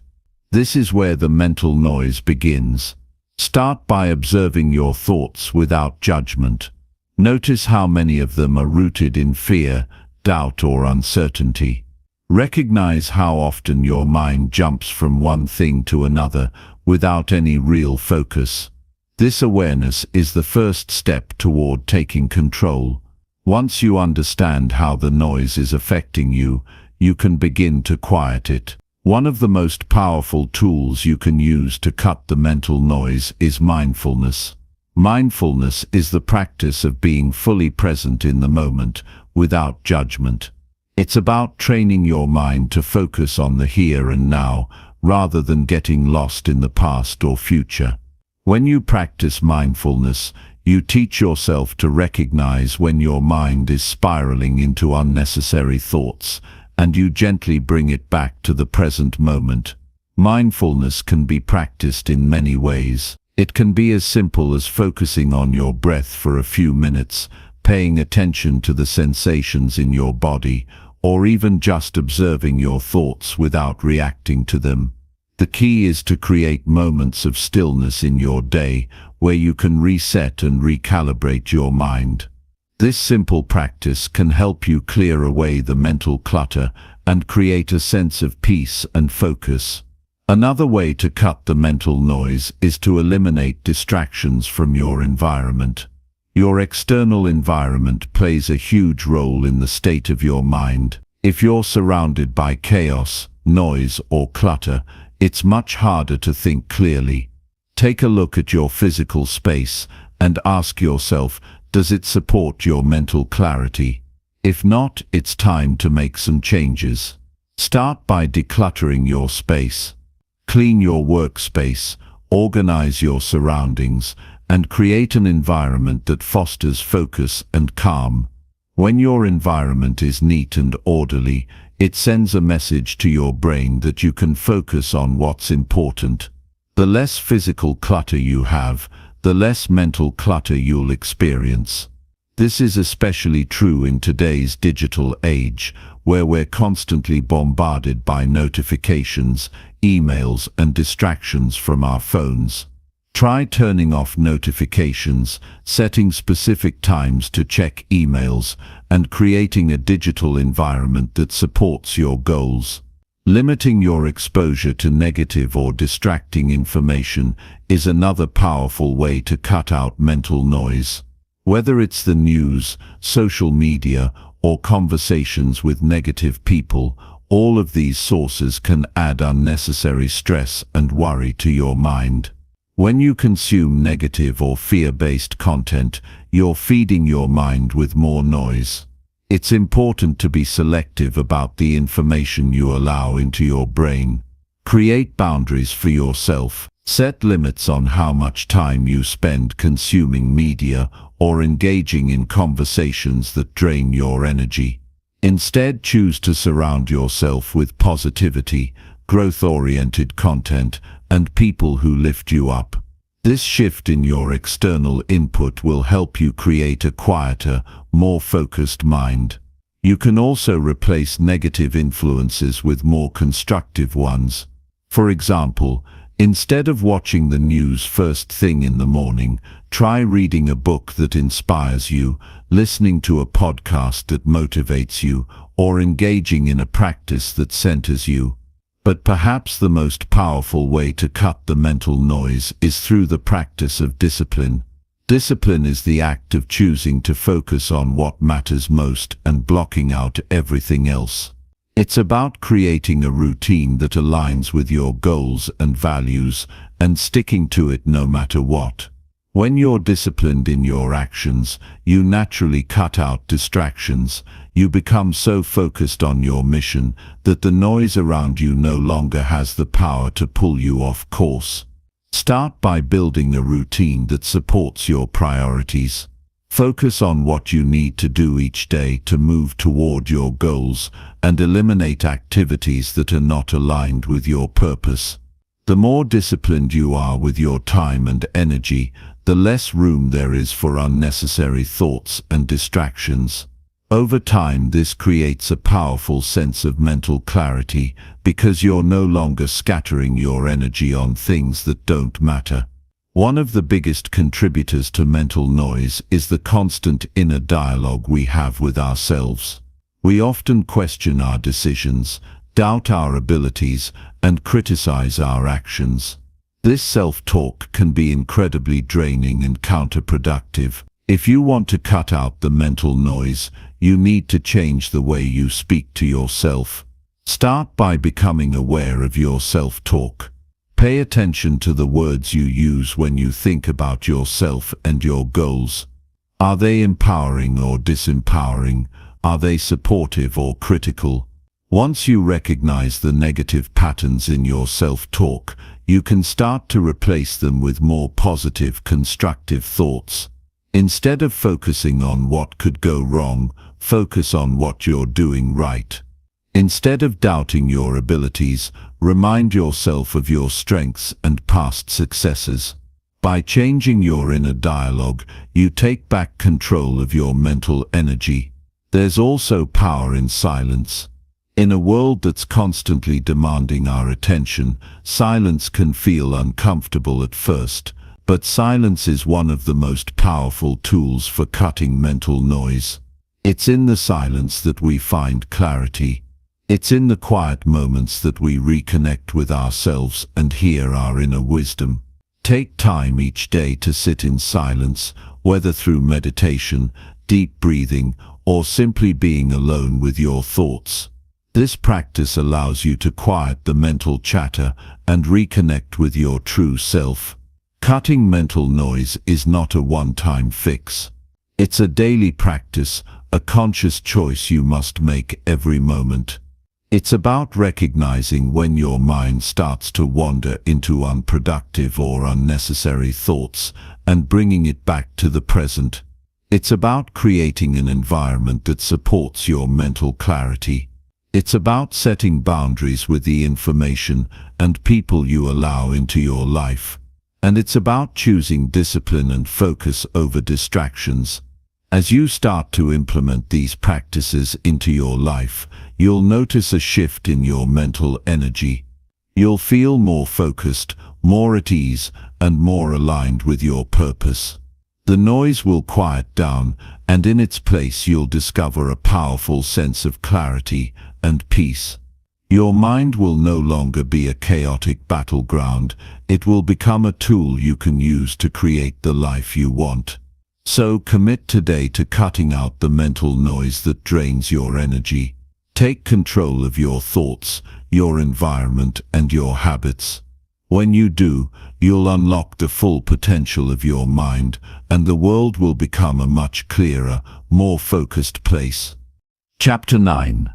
This is where the mental noise begins. Start by observing your thoughts without judgment. Notice how many of them are rooted in fear, doubt, or uncertainty. Recognize how often your mind jumps from one thing to another without any real focus. This awareness is the first step toward taking control. Once you understand how the noise is affecting you, you can begin to quiet it. One of the most powerful tools you can use to cut the mental noise is mindfulness. Mindfulness is the practice of being fully present in the moment, without judgment. It's about training your mind to focus on the here and now, rather than getting lost in the past or future. When you practice mindfulness, you teach yourself to recognize when your mind is spiraling into unnecessary thoughts, and you gently bring it back to the present moment. Mindfulness can be practiced in many ways. It can be as simple as focusing on your breath for a few minutes, paying attention to the sensations in your body, or even just observing your thoughts without reacting to them. The key is to create moments of stillness in your day where you can reset and recalibrate your mind. This simple practice can help you clear away the mental clutter and create a sense of peace and focus. Another way to cut the mental noise is to eliminate distractions from your environment. Your external environment plays a huge role in the state of your mind. If you're surrounded by chaos, noise, or clutter, it's much harder to think clearly. Take a look at your physical space and ask yourself, does it support your mental clarity? If not, it's time to make some changes. Start by decluttering your space. Clean your workspace, organize your surroundings, and create an environment that fosters focus and calm. When your environment is neat and orderly, it sends a message to your brain that you can focus on what's important. The less physical clutter you have, the less mental clutter you'll experience. This is especially true in today's digital age, where we're constantly bombarded by notifications, emails, and distractions from our phones. Try turning off notifications, setting specific times to check emails, and creating a digital environment that supports your goals. Limiting your exposure to negative or distracting information is another powerful way to cut out mental noise. Whether it's the news, social media, or conversations with negative people, all of these sources can add unnecessary stress and worry to your mind. When you consume negative or fear-based content, you're feeding your mind with more noise. It's important to be selective about the information you allow into your brain. Create boundaries for yourself. Set limits on how much time you spend consuming media or engaging in conversations that drain your energy. Instead, choose to surround yourself with positivity, growth-oriented content, and people who lift you up. This shift in your external input will help you create a quieter, more focused mind. You can also replace negative influences with more constructive ones. For example, instead of watching the news first thing in the morning, try reading a book that inspires you, listening to a podcast that motivates you, or engaging in a practice that centers you. But perhaps the most powerful way to cut the mental noise is through the practice of discipline. Discipline is the act of choosing to focus on what matters most and blocking out everything else. It's about creating a routine that aligns with your goals and values and sticking to it no matter what. When you're disciplined in your actions, you naturally cut out distractions. You become so focused on your mission that the noise around you no longer has the power to pull you off course. Start by building a routine that supports your priorities. Focus on what you need to do each day to move toward your goals and eliminate activities that are not aligned with your purpose. The more disciplined you are with your time and energy, the less room there is for unnecessary thoughts and distractions. Over time, this creates a powerful sense of mental clarity because you're no longer scattering your energy on things that don't matter. One of the biggest contributors to mental noise is the constant inner dialogue we have with ourselves. We often question our decisions, doubt our abilities, and criticize our actions. This self-talk can be incredibly draining and counterproductive. If you want to cut out the mental noise, you need to change the way you speak to yourself. Start by becoming aware of your self-talk. Pay attention to the words you use when you think about yourself and your goals. Are they empowering or disempowering? Are they supportive or critical? Once you recognize the negative patterns in your self-talk, you can start to replace them with more positive, constructive thoughts. Instead of focusing on what could go wrong, focus on what you're doing right. Instead of doubting your abilities, remind yourself of your strengths and past successes. By changing your inner dialogue, you take back control of your mental energy. There's also power in silence. In a world that's constantly demanding our attention, silence can feel uncomfortable at first, but silence is one of the most powerful tools for cutting mental noise. It's in the silence that we find clarity. It's in the quiet moments that we reconnect with ourselves and hear our inner wisdom. Take time each day to sit in silence, whether through meditation, deep breathing, or simply being alone with your thoughts. This practice allows you to quiet the mental chatter and reconnect with your true self. Cutting mental noise is not a one-time fix. It's a daily practice, a conscious choice you must make every moment. It's about recognizing when your mind starts to wander into unproductive or unnecessary thoughts and bringing it back to the present. It's about creating an environment that supports your mental clarity. It's about setting boundaries with the information and people you allow into your life. And it's about choosing discipline and focus over distractions. As you start to implement these practices into your life, you'll notice a shift in your mental energy. You'll feel more focused, more at ease, and more aligned with your purpose. The noise will quiet down, and in its place you'll discover a powerful sense of clarity and peace. Your mind will no longer be a chaotic battleground. It will become a tool you can use to create the life you want. So commit today to cutting out the mental noise that drains your energy. Take control of your thoughts, your environment, and your habits. When you do, you'll unlock the full potential of your mind, and the world will become a much clearer, more focused place. Chapter 9.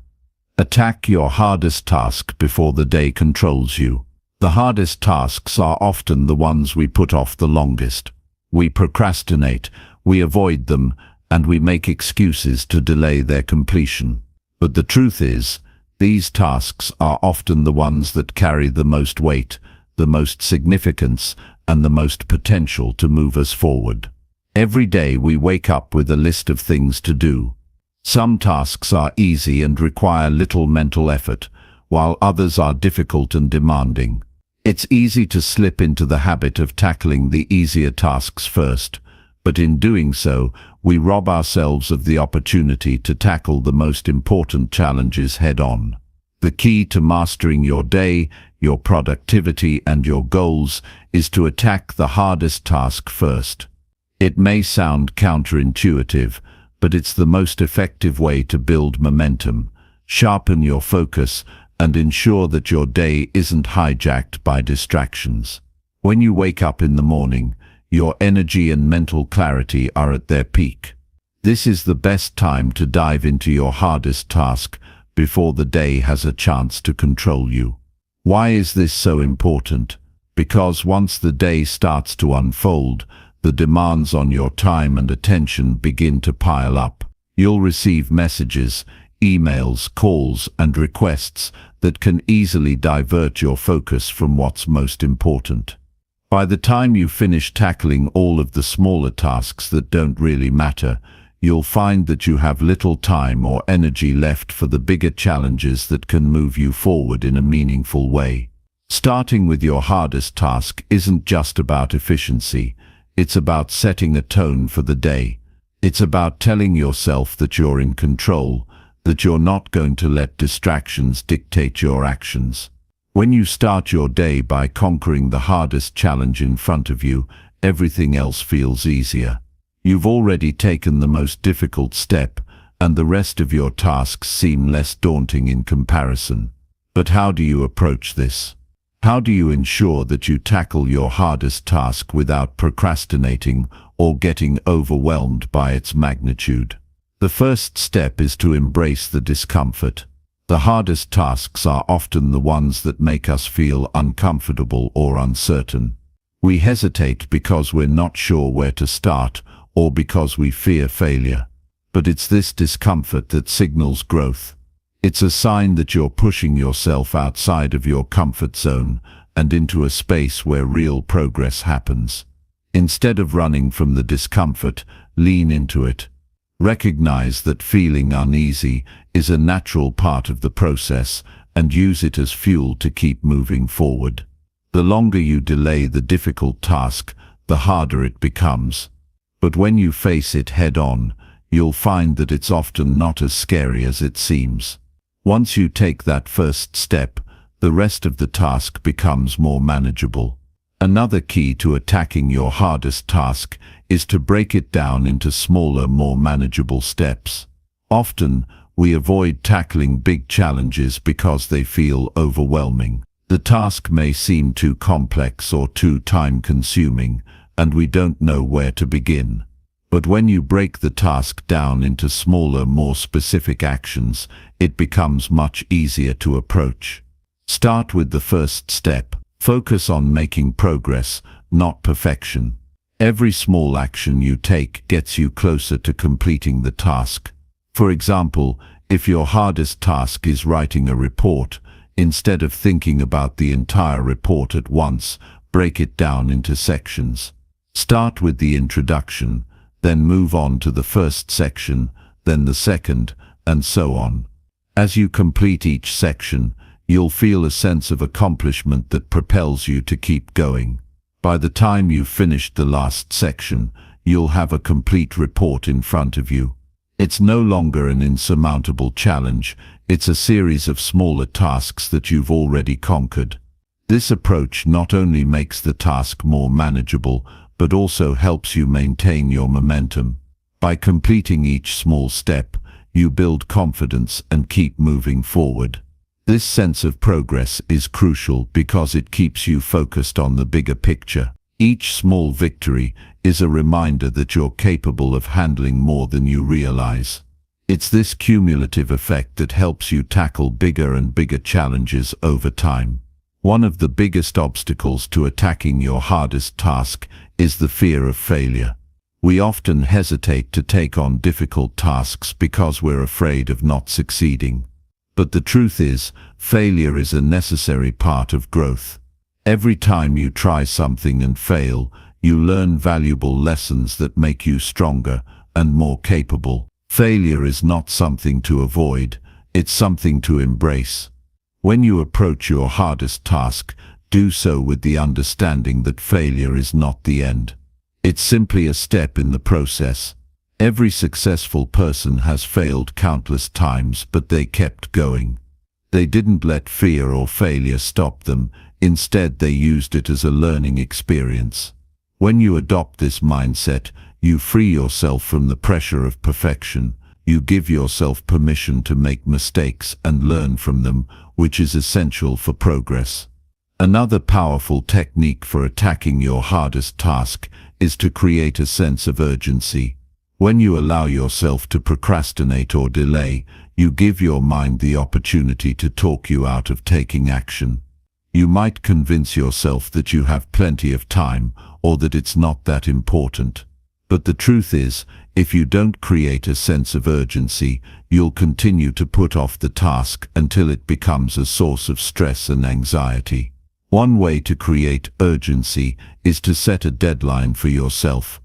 Attack your hardest task before the day controls you. The hardest tasks are often the ones we put off the longest. We procrastinate, we avoid them, and we make excuses to delay their completion. But the truth is, these tasks are often the ones that carry the most weight, the most significance, and the most potential to move us forward. Every day we wake up with a list of things to do. Some tasks are easy and require little mental effort, while others are difficult and demanding. It's easy to slip into the habit of tackling the easier tasks first, but in doing so, we rob ourselves of the opportunity to tackle the most important challenges head-on. The key to mastering your day, your productivity, and your goals is to attack the hardest task first. It may sound counterintuitive, but it's the most effective way to build momentum, sharpen your focus, and ensure that your day isn't hijacked by distractions. When you wake up in the morning, your energy and mental clarity are at their peak. This is the best time to dive into your hardest task before the day has a chance to control you. Why is this so important? because once the day starts to unfold, the demands on your time and attention begin to pile up. You'll receive messages, emails, calls, and requests that can easily divert your focus from what's most important. By the time you finish tackling all of the smaller tasks that don't really matter, you'll find that you have little time or energy left for the bigger challenges that can move you forward in a meaningful way. Starting with your hardest task isn't just about efficiency, it's about setting a tone for the day. It's about telling yourself that you're in control, that you're not going to let distractions dictate your actions. When you start your day by conquering the hardest challenge in front of you, everything else feels easier. You've already taken the most difficult step, and the rest of your tasks seem less daunting in comparison. But how do you approach this? How do you ensure that you tackle your hardest task without procrastinating or getting overwhelmed by its magnitude? The first step is to embrace the discomfort. The hardest tasks are often the ones that make us feel uncomfortable or uncertain. We hesitate because we're not sure where to start or because we fear failure. But it's this discomfort that signals growth. It's a sign that you're pushing yourself outside of your comfort zone and into a space where real progress happens. Instead of running from the discomfort, lean into it. Recognize that feeling uneasy is a natural part of the process and use it as fuel to keep moving forward. The longer you delay the difficult task, the harder it becomes. But when you face it head-on, you'll find that it's often not as scary as it seems. Once you take that first step, the rest of the task becomes more manageable. Another key to attacking your hardest task is to break it down into smaller, more manageable steps. Often, we avoid tackling big challenges because they feel overwhelming. The task may seem too complex or too time-consuming, and we don't know where to begin. But when you break the task down into smaller, more specific actions, it becomes much easier to approach. Start with the first step. Focus on making progress, not perfection. Every small action you take gets you closer to completing the task. For example, if your hardest task is writing a report, instead of thinking about the entire report at once, break it down into sections. Start with the introduction, then move on to the first section, then the second, and so on. As you complete each section, you'll feel a sense of accomplishment that propels you to keep going. By the time you've finished the last section, you'll have a complete report in front of you. It's no longer an insurmountable challenge, it's a series of smaller tasks that you've already conquered. This approach not only makes the task more manageable, but also helps you maintain your momentum. By completing each small step, you build confidence and keep moving forward. This sense of progress is crucial because it keeps you focused on the bigger picture. Each small victory is a reminder that you're capable of handling more than you realize. It's this cumulative effect that helps you tackle bigger and bigger challenges over time. One of the biggest obstacles to attacking your hardest task is the fear of failure. We often hesitate to take on difficult tasks because we're afraid of not succeeding. But the truth is, failure is a necessary part of growth. Every time you try something and fail, you learn valuable lessons that make you stronger and more capable. Failure is not something to avoid, it's something to embrace. When you approach your hardest task, do so with the understanding that failure is not the end. It's simply a step in the process. Every successful person has failed countless times, but they kept going. They didn't let fear or failure stop them. Instead, they used it as a learning experience. When you adopt this mindset, you free yourself from the pressure of perfection. You give yourself permission to make mistakes and learn from them, which is essential for progress. Another powerful technique for attacking your hardest task is to create a sense of urgency. When you allow yourself to procrastinate or delay, you give your mind the opportunity to talk you out of taking action. You might convince yourself that you have plenty of time or that it's not that important. But the truth is, if you don't create a sense of urgency, you'll continue to put off the task until it becomes a source of stress and anxiety. One way to create urgency is to set a deadline for yourself.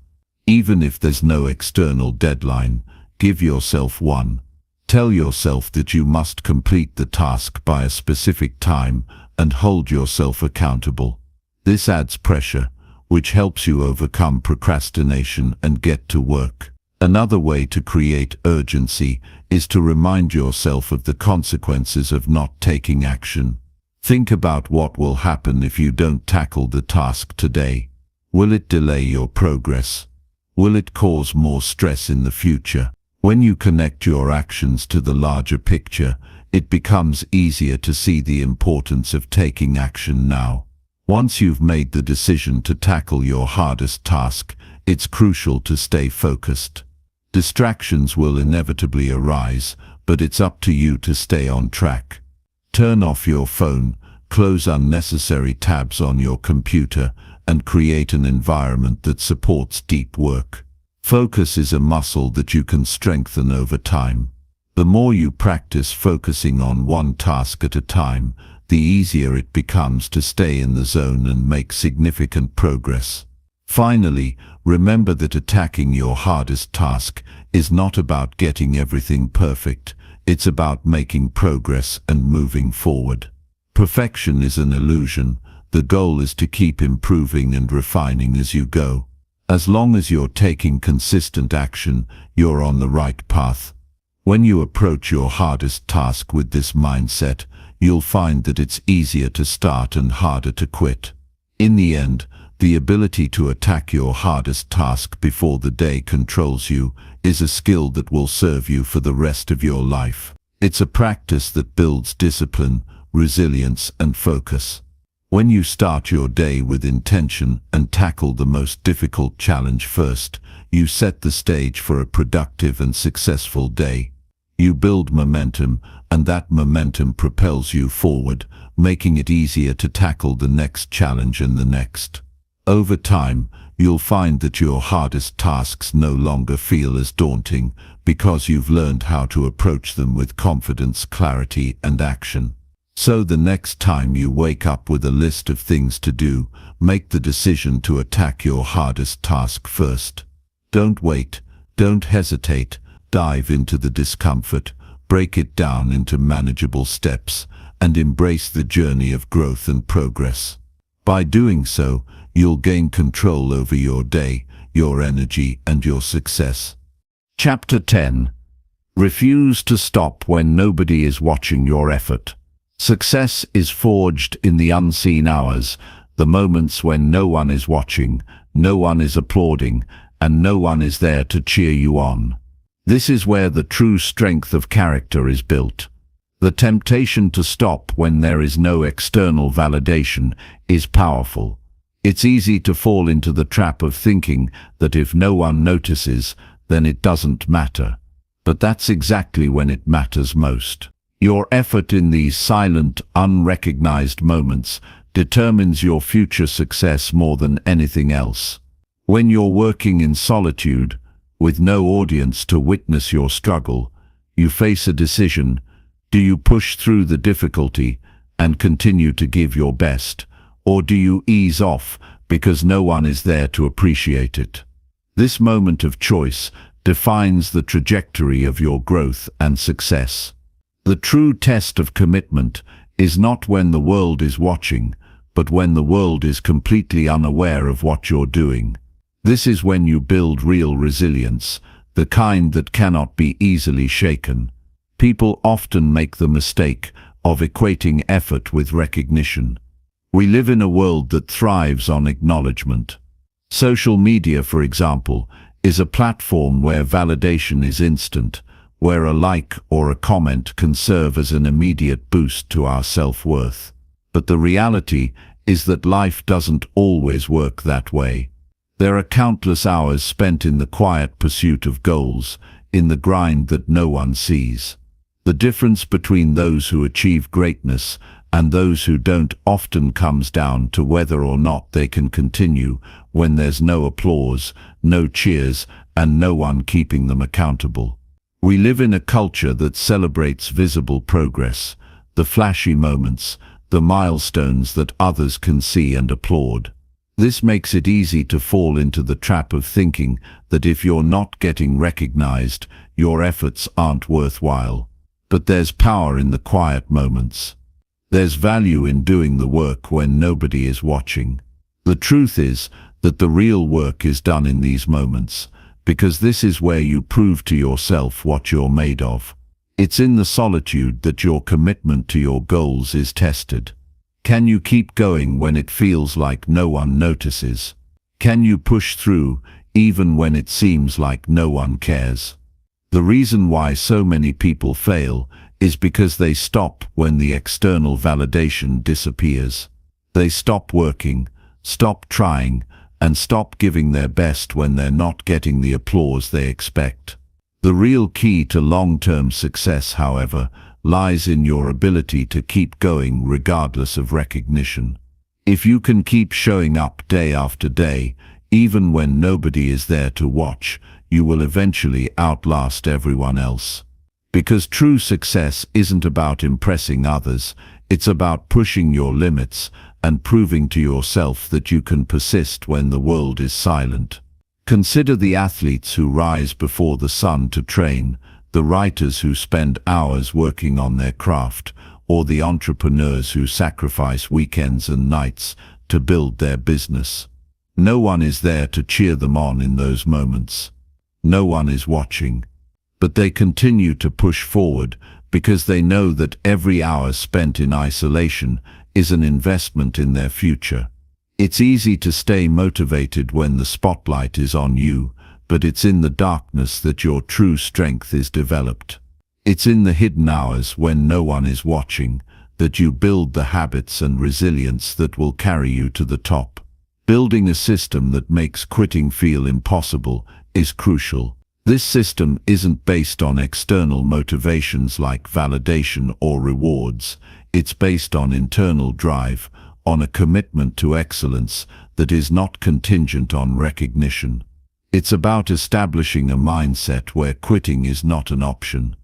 Even if there's no external deadline, give yourself one. Tell yourself that you must complete the task by a specific time and hold yourself accountable. This adds pressure, which helps you overcome procrastination and get to work. Another way to create urgency is to remind yourself of the consequences of not taking action. Think about what will happen if you don't tackle the task today. Will it delay your progress? Will it cause more stress in the future? When you connect your actions to the larger picture, it becomes easier to see the importance of taking action now. Once you've made the decision to tackle your hardest task, it's crucial to stay focused. Distractions will inevitably arise, but it's up to you to stay on track. Turn off your phone, close unnecessary tabs on your computer, and create an environment that supports deep work. Focus is a muscle that you can strengthen over time. The more you practice focusing on one task at a time, the easier it becomes to stay in the zone and make significant progress. Finally, remember that attacking your hardest task is not about getting everything perfect. It's about making progress and moving forward. Perfection is an illusion. The goal is to keep improving and refining as you go. As long as you're taking consistent action, you're on the right path. When you approach your hardest task with this mindset, you'll find that it's easier to start and harder to quit. In the end, the ability to attack your hardest task before the day controls you is a skill that will serve you for the rest of your life. It's a practice that builds discipline, resilience, and focus. When you start your day with intention and tackle the most difficult challenge first, you set the stage for a productive and successful day. You build momentum, and that momentum propels you forward, making it easier to tackle the next challenge and the next. Over time, you'll find that your hardest tasks no longer feel as daunting because you've learned how to approach them with confidence, clarity, and action. So the next time you wake up with a list of things to do, make the decision to attack your hardest task first. Don't wait, don't hesitate, dive into the discomfort, break it down into manageable steps, and embrace the journey of growth and progress. By doing so, you'll gain control over your day, your energy, and your success. Chapter 10. Refuse to stop when nobody is watching your effort. Success is forged in the unseen hours, the moments when no one is watching, no one is applauding, and no one is there to cheer you on. This is where the true strength of character is built. The temptation to stop when there is no external validation is powerful. It's easy to fall into the trap of thinking that if no one notices, then it doesn't matter. But that's exactly when it matters most. Your effort in these silent, unrecognized moments determines your future success more than anything else. When you're working in solitude, with no audience to witness your struggle, you face a decision. Do you push through the difficulty and continue to give your best, or do you ease off because no one is there to appreciate it? This moment of choice defines the trajectory of your growth and success. The true test of commitment is not when the world is watching, but when the world is completely unaware of what you're doing. This is when you build real resilience, the kind that cannot be easily shaken. People often make the mistake of equating effort with recognition. We live in a world that thrives on acknowledgement. Social media, for example, is a platform where validation is instant, where a like or a comment can serve as an immediate boost to our self-worth. But the reality is that life doesn't always work that way. There are countless hours spent in the quiet pursuit of goals, in the grind that no one sees. The difference between those who achieve greatness and those who don't often comes down to whether or not they can continue when there's no applause, no cheers, and no one keeping them accountable. We live in a culture that celebrates visible progress, the flashy moments, the milestones that others can see and applaud. This makes it easy to fall into the trap of thinking that if you're not getting recognized, your efforts aren't worthwhile. But there's power in the quiet moments. There's value in doing the work when nobody is watching. The truth is that the real work is done in these moments, because this is where you prove to yourself what you're made of. It's in the solitude that your commitment to your goals is tested. Can you keep going when it feels like no one notices? Can you push through even when it seems like no one cares? The reason why so many people fail is because they stop when the external validation disappears. They stop working, stop trying, and stop giving their best when they're not getting the applause they expect. The real key to long-term success, however, lies in your ability to keep going regardless of recognition. If you can keep showing up day after day, even when nobody is there to watch, you will eventually outlast everyone else. Because true success isn't about impressing others, it's about pushing your limits and proving to yourself that you can persist when the world is silent. Consider the athletes who rise before the sun to train, the writers who spend hours working on their craft, or the entrepreneurs who sacrifice weekends and nights to build their business. No one is there to cheer them on in those moments. No one is watching. But they continue to push forward because they know that every hour spent in isolation is an investment in their future. It's easy to stay motivated when the spotlight is on you, but it's in the darkness that your true strength is developed. It's in the hidden hours when no one is watching that you build the habits and resilience that will carry you to the top. Building a system that makes quitting feel impossible is crucial. This system isn't based on external motivations like validation or rewards. It's based on internal drive, on a commitment to excellence that is not contingent on recognition. It's about establishing a mindset where quitting is not an option.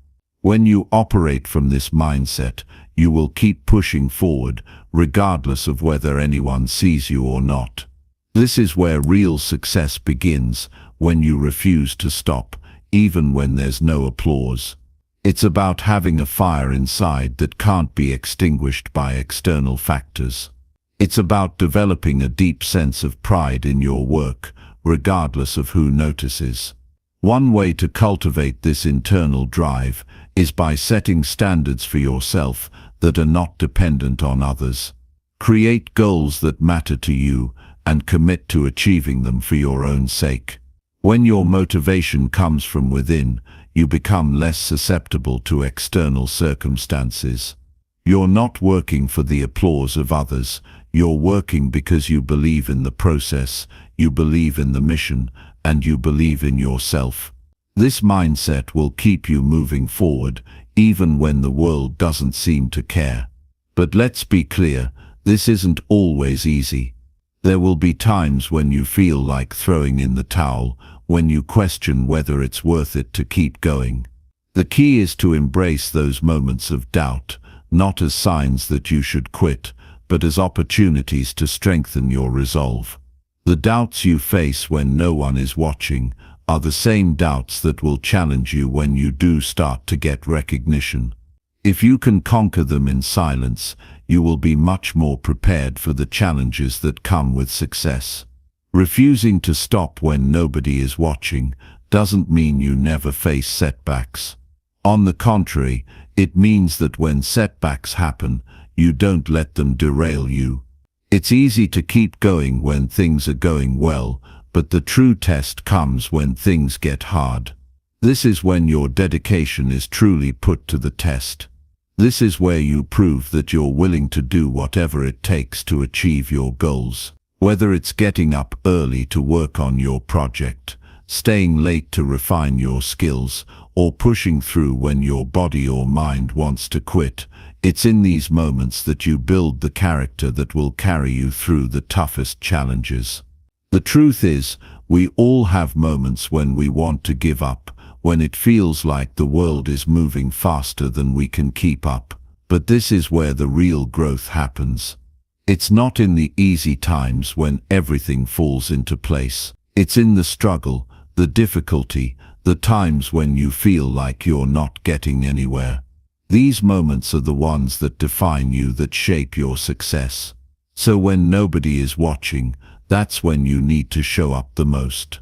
When you operate from this mindset, you will keep pushing forward, regardless of whether anyone sees you or not. This is where real success begins, when you refuse to stop, even when there's no applause. It's about having a fire inside that can't be extinguished by external factors. It's about developing a deep sense of pride in your work, regardless of who notices. One way to cultivate this internal drive is by setting standards for yourself that are not dependent on others. Create goals that matter to you and commit to achieving them for your own sake. When your motivation comes from within, you become less susceptible to external circumstances. You're not working for the applause of others. You're working because you believe in the process, you believe in the mission, and you believe in yourself. This mindset will keep you moving forward, even when the world doesn't seem to care. But let's be clear, this isn't always easy. There will be times when you feel like throwing in the towel, when you question whether it's worth it to keep going. The key is to embrace those moments of doubt, not as signs that you should quit, but as opportunities to strengthen your resolve. The doubts you face when no one is watching are the same doubts that will challenge you when you do start to get recognition. If you can conquer them in silence, you will be much more prepared for the challenges that come with success. Refusing to stop when nobody is watching doesn't mean you never face setbacks. On the contrary, it means that when setbacks happen, you don't let them derail you. It's easy to keep going when things are going well, but the true test comes when things get hard. This is when your dedication is truly put to the test. This is where you prove that you're willing to do whatever it takes to achieve your goals. Whether it's getting up early to work on your project, staying late to refine your skills, or pushing through when your body or mind wants to quit. It's in these moments that you build the character that will carry you through the toughest challenges. The truth is, we all have moments when we want to give up, when it feels like the world is moving faster than we can keep up. But this is where the real growth happens. It's not in the easy times when everything falls into place. It's in the struggle, the difficulty, the times when you feel like you're not getting anywhere. These moments are the ones that define you, that shape your success. So when nobody is watching, that's when you need to show up the most.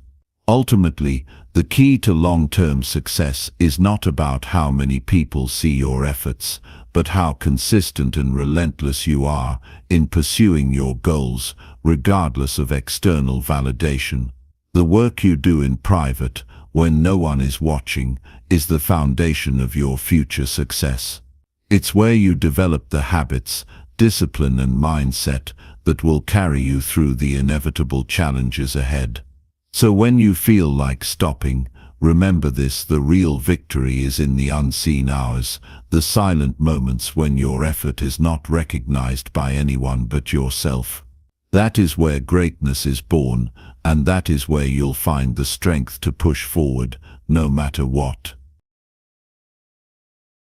Ultimately, the key to long-term success is not about how many people see your efforts, but how consistent and relentless you are in pursuing your goals, regardless of external validation. The work you do in private, when no one is watching, is the foundation of your future success. It's where you develop the habits, discipline and mindset that will carry you through the inevitable challenges ahead. So when you feel like stopping, remember this: the real victory is in the unseen hours, the silent moments when your effort is not recognized by anyone but yourself. That is where greatness is born, and that is where you'll find the strength to push forward, no matter what.